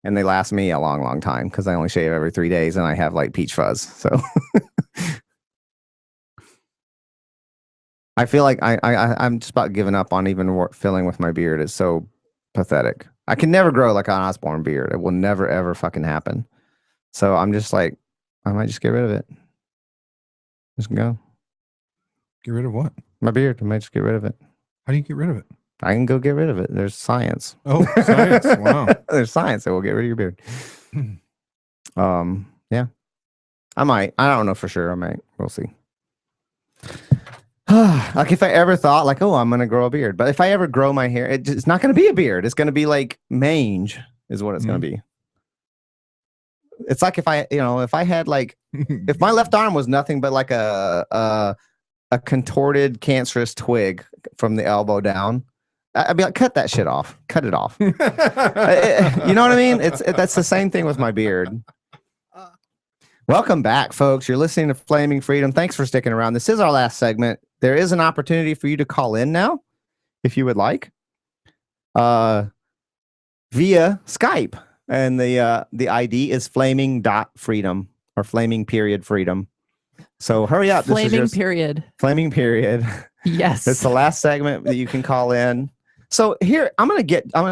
And they last me a long, long time because I only shave every 3 days and I have like peach fuzz. So I feel like I'm just about giving up on even filling with my beard. It's so pathetic. I can never grow like an Osborne beard. It will never, ever fucking happen. So I'm just like, I might just get rid of it. Just go. Get rid of what? My beard. I might just get rid of it. How do you get rid of it? I can go get rid of it. There's science. Oh, science. Wow. There's science that will get rid of your beard. Yeah. I might. I don't know for sure. I might. We'll see. Like if I ever thought like, oh, I'm going to grow a beard. But if I ever grow my hair, it's not going to be a beard. It's going to be like mange is what it's going to be. It's like if I had like, if my left arm was nothing but like a contorted cancerous twig from the elbow down, I'd be like, cut that shit off. Cut it off. You know what I mean? That's the same thing with my beard. Welcome back, folks. You're listening to Flaming Freedom. Thanks for sticking around. This is our last segment. There is an opportunity for you to call in now, if you would like, via Skype. And the ID is flaming.freedom or flaming.freedom. So hurry up. Flaming period. Flaming period. Yes. It's the last segment that you can call in. So here, I'm gonna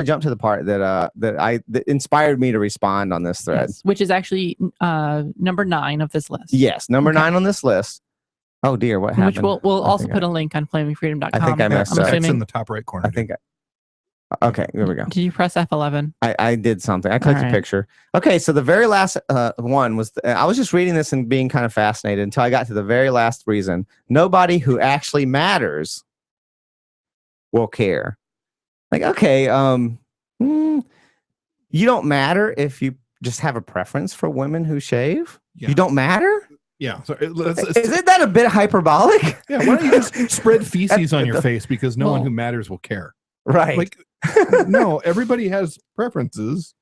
jump to the part that inspired me to respond on this thread, yes, which is actually number 9 of this list. Yes, number 9 on this list. Oh dear, what happened? Which we'll also put a link on flamingfreedom.com. I think I messed up. It's in the top right corner. I think. Okay, there we go. Did you press F11? I did something. I clicked a picture. Okay, so the very last one was, I was just reading this and being kind of fascinated until I got to the very last reason. Nobody who actually matters will care. Like, okay, you don't matter if you just have a preference for women who shave? Yeah. You don't matter? Yeah. So isn't that a bit hyperbolic? Yeah. Why don't you just spread feces on your face because no one who matters will care? Right. Like, no, everybody has preferences.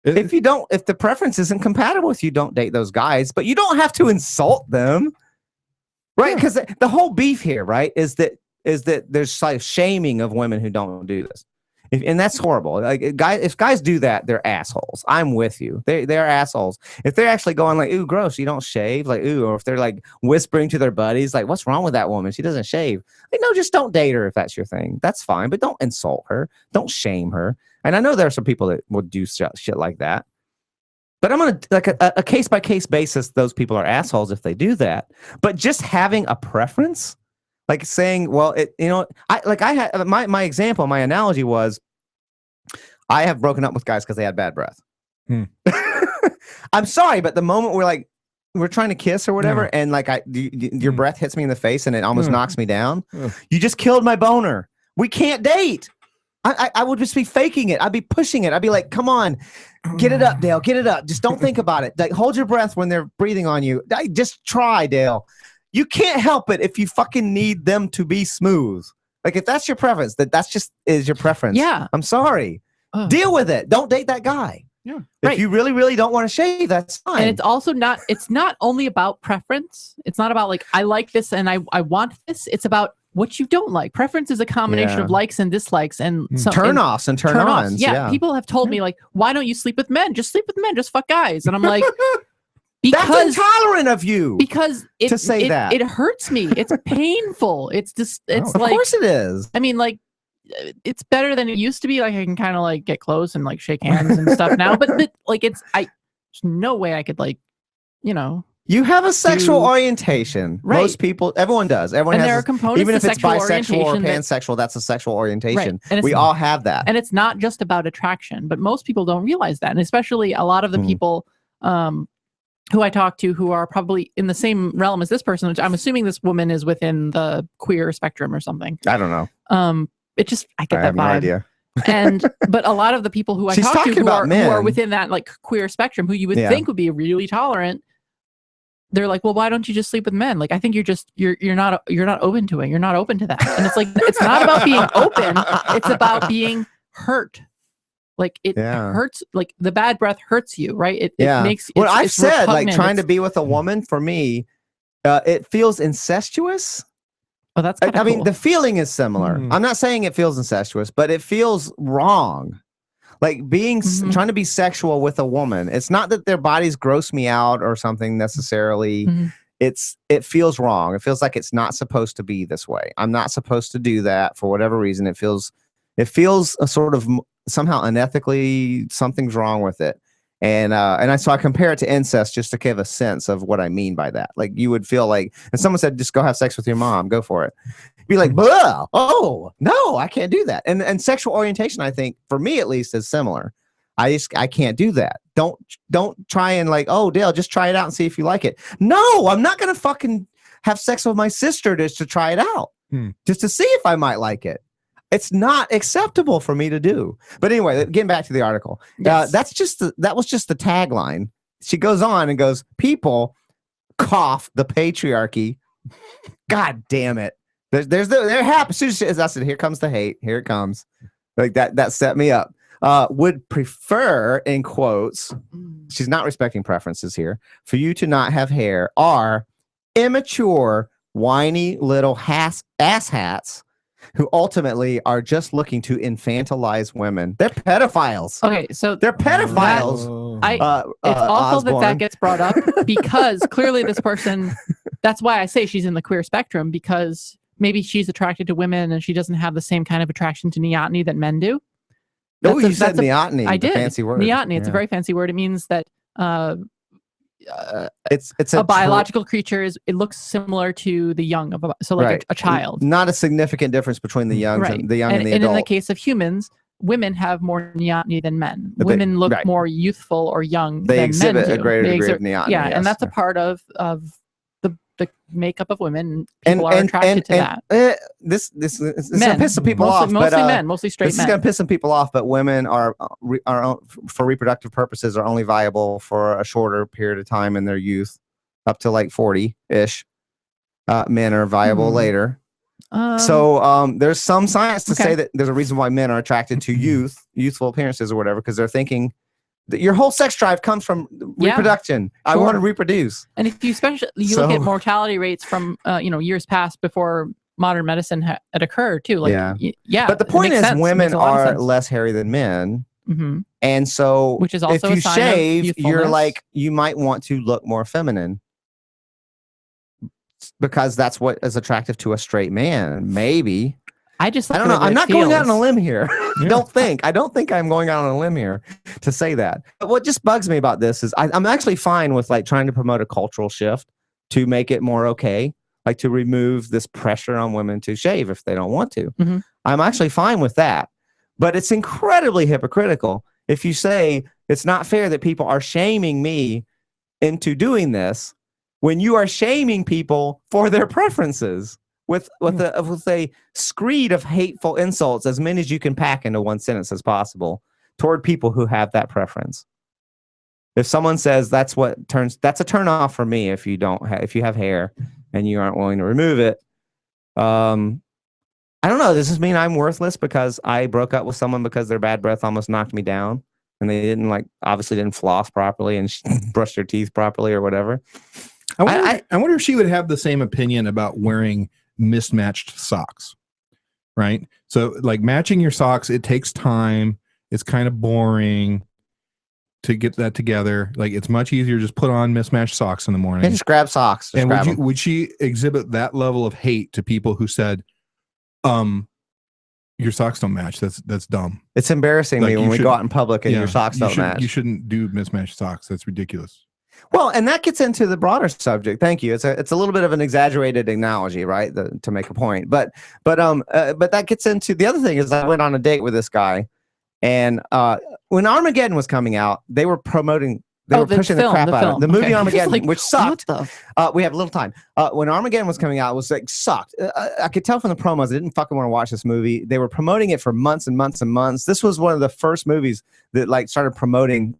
If the preference isn't compatible with you, don't date those guys, but you don't have to insult them. Right. Because the whole beef here, right, is that there's like shaming of women who don't do this. And that's horrible. Like, if guys do that, they're assholes. I'm with you. They're assholes. If they're actually going like, ooh, gross, you don't shave, like, ooh, or if they're like whispering to their buddies, like, what's wrong with that woman? She doesn't shave. Like, no, just don't date her if that's your thing. That's fine, but don't insult her. Don't shame her. And I know there are some people that will do shit like that. But I'm gonna like a case by case basis. Those people are assholes if they do that. But just having a preference. Like saying, well, I had my example, my analogy was, I have broken up with guys because they had bad breath. I'm sorry, but the moment we're trying to kiss or whatever, and like your breath hits me in the face and it almost knocks me down, you just killed my boner. We can't date. I would just be faking it. I'd be pushing it. I'd be like, come on, get it up, Dale, get it up. Just don't think about it. Like, hold your breath when they're breathing on you. Just try, Dale. You can't help it if you fucking need them to be smooth. Like, if that's your preference, that's just is your preference. Yeah. I'm sorry. Deal with it. Don't date that guy. Yeah. If you really, really don't want to shave, that's fine. And it's not only about preference. It's not about like, I like this and I want this. It's about what you don't like. Preference is a combination of likes and dislikes and turn-offs and turn-ons. Yeah. People have told me like, why don't you sleep with men? Just sleep with men. Just fuck guys. And I'm like, that's intolerant of you. Because to say that it hurts me. It's painful. It's just of course it is. I mean, like, it's better than it used to be. Like, I can kind of like get close and like shake hands and stuff now. But like, there's no way I could like, You have a sexual orientation. Right. Most people, everyone does. Everyone has. There are components even if to it's bisexual or pansexual, that's a sexual orientation. Right. We all have that. And it's not just about attraction, but most people don't realize that. And especially a lot of the people who I talk to who are probably in the same realm as this person, which I'm assuming this woman is within the queer spectrum or something. I don't know. I get that have vibe. No idea. But a lot of the people who I talk to who are within that like queer spectrum, who you would think would be really tolerant, they're like, well, why don't you just sleep with men? Like, I think you're not open to it. You're not open to that. And it's like, it's not about being open. It's about being hurt. Like, it hurts. Like, the bad breath hurts you, right? It makes. Well, I've said, like, trying to be with a woman for me, it feels incestuous. Oh, that's I mean, the feeling is similar. I'm not saying it feels incestuous, but it feels wrong. Like trying to be sexual with a woman. It's not that their bodies gross me out or something necessarily. It feels wrong. It feels like it's not supposed to be this way. I'm not supposed to do that for whatever reason. It feels a sort of somehow unethically, something's wrong with it. And so I compare it to incest just to give a sense of what I mean by that. Like, you would feel like, and someone said, just go have sex with your mom, go for it. You'd be like, blah, oh, no, I can't do that. And sexual orientation, I think, for me at least, is similar. I can't do that. Don't try and like, oh, Dale, just try it out and see if you like it. No, I'm not going to fucking have sex with my sister just to try it out, just to see if I might like it. It's not acceptable for me to do. But anyway, getting back to the article, yes. that was just the tagline. she goes on and goes, people cough the patriarchy. God damn it. There happens. As I said, here comes the hate. Here it comes. Like that set me up. Would prefer, in quotes, she's not respecting preferences here, for you to not have hair, are immature, whiny little asshats who ultimately are just looking to infantilize women. They're pedophiles. Okay, so they're pedophiles. It's awful Osborne. that gets brought up because clearly this person, that's why I say she's in the queer spectrum, because maybe she's attracted to women and she doesn't have the same kind of attraction to neoteny that men do. You said neoteny. I did. Fancy word. Neoteny. It's a very fancy word. It means that it's a biological creature it looks similar to the young of a child. Not a significant difference between the young and the adult. And in the case of humans, women have more neoteny than men. Women look more youthful or young than men do. They exhibit a greater degree of neoteny. Yeah, and that's a part of the makeup of women. People are attracted to that. This is gonna piss some people off. Mostly men, mostly straight men. This is gonna piss some people off, but women are for reproductive purposes are only viable for a shorter period of time in their youth, up to like 40-ish. Men are viable later. So there's some science to say that there's a reason why men are attracted to youthful appearances or whatever, because they're thinking that your whole sex drive comes from reproduction. I want to reproduce. And if you look at mortality rates from years past before modern medicine had occurred too. Like but the point is, women are less hairy than men. And so which is also if you shave, you're like, you might want to look more feminine, because that's what is attractive to a straight man. Maybe. I don't know. I'm not going out on a limb here. I don't think I'm going out on a limb here to say that. But what just bugs me about this is I'm actually fine with like trying to promote a cultural shift to make it more okay, like to remove this pressure on women to shave if they don't want to. I'm actually fine with that. But it's incredibly hypocritical if you say it's not fair that people are shaming me into doing this when you are shaming people for their preferences. With a screed of hateful insults, as many as you can pack into one sentence as possible, toward people who have that preference. If someone says that's a turn off for me if you have hair and you aren't willing to remove it. I don't know. Does this mean I'm worthless because I broke up with someone because their bad breath almost knocked me down and they obviously didn't floss properly and brush their teeth properly or whatever? I wonder if she would have the same opinion about wearing mismatched socks, right? So like matching your socks, it takes time. It's kind of boring to get that together. Like it's much easier to just put on mismatched socks in the morning. And just grab socks. And would she exhibit that level of hate to people who said, your socks don't match? That's dumb. It's embarrassing me when we go out in public and your socks don't match. You shouldn't do mismatched socks. That's ridiculous. Well, and that gets into the broader subject. Thank you. It's a little bit of an exaggerated analogy, right? To make a point, but that gets into the other thing. Is I went on a date with this guy, and when Armageddon was coming out, they were promoting. They were pushing the crap out of it. The movie Armageddon, which sucked. We have a little time. When Armageddon was coming out, it was like sucked. I could tell from the promos, I didn't fucking want to watch this movie. They were promoting it for months and months and months. This was one of the first movies that like started promoting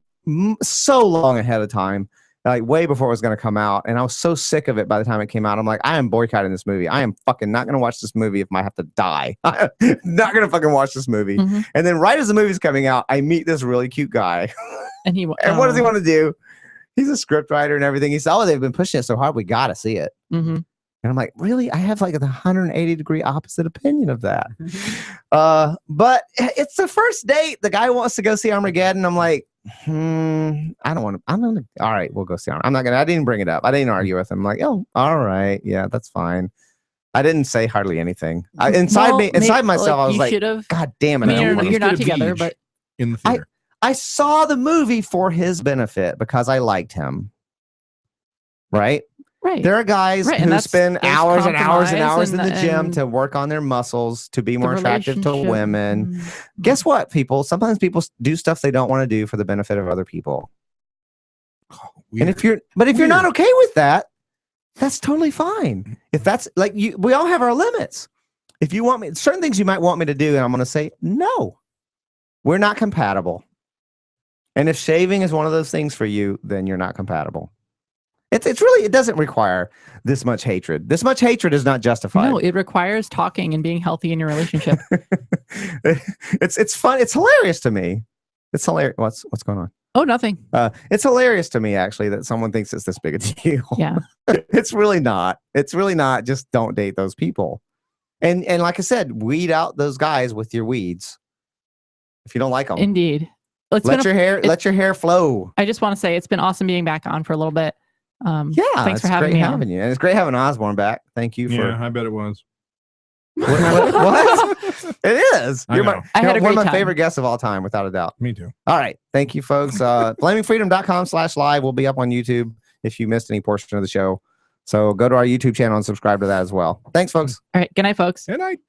so long ahead of time. Like way before it was going to come out. And I was so sick of it by the time it came out. I'm like, I am boycotting this movie. I am fucking not going to watch this movie if I have to die. I'm not going to fucking watch this movie. And then right as the movie's coming out, I meet this really cute guy. And what does he want to do? He's a scriptwriter and everything. He said, they've been pushing it so hard. We got to see it. And I'm like, really? I have like the 180-degree opposite opinion of that. But it's the first date. The guy wants to go see Armageddon. I'm like, I don't want to. All right, we'll go see Armageddon. I didn't bring it up. I didn't argue with him. I'm like, oh, all right. Yeah, that's fine. I didn't say hardly anything. Inside myself, I was like, God damn it. You're not together, but in the theater. I saw the movie for his benefit because I liked him. Right? Right. There are guys who spend hours and hours and hours in the gym to work on their muscles, to be more attractive to women. Guess what, people? Sometimes people do stuff they don't want to do for the benefit of other people. And if you're not okay with that, that's totally fine. If that's like we all have our limits. If you want me, certain things you might want me to do, and I'm going to say, no, we're not compatible. And if shaving is one of those things for you, then you're not compatible. It's really, it doesn't require this much hatred. This much hatred is not justified. No, it requires talking and being healthy in your relationship. It's fun. It's hilarious to me. It's hilarious. What's going on? Oh, nothing. It's hilarious to me actually that someone thinks it's this big a deal. Yeah. It's really not. It's really not. Just don't date those people. And like I said, weed out those guys with your weeds. If you don't like them. Indeed. Let your hair flow. I just want to say it's been awesome being back on for a little bit. Thanks for having me. Having you. And it's great having Osborne back. Thank you for. Yeah, I bet it was. What? It is. You're one of my time. favorite guests of all time, without a doubt. Me too. All right. Thank you, folks. Flamingfreedom.com/live will be up on YouTube if you missed any portion of the show. So go to our YouTube channel and subscribe to that as well. Thanks, folks. All right. Good night, folks. Good night.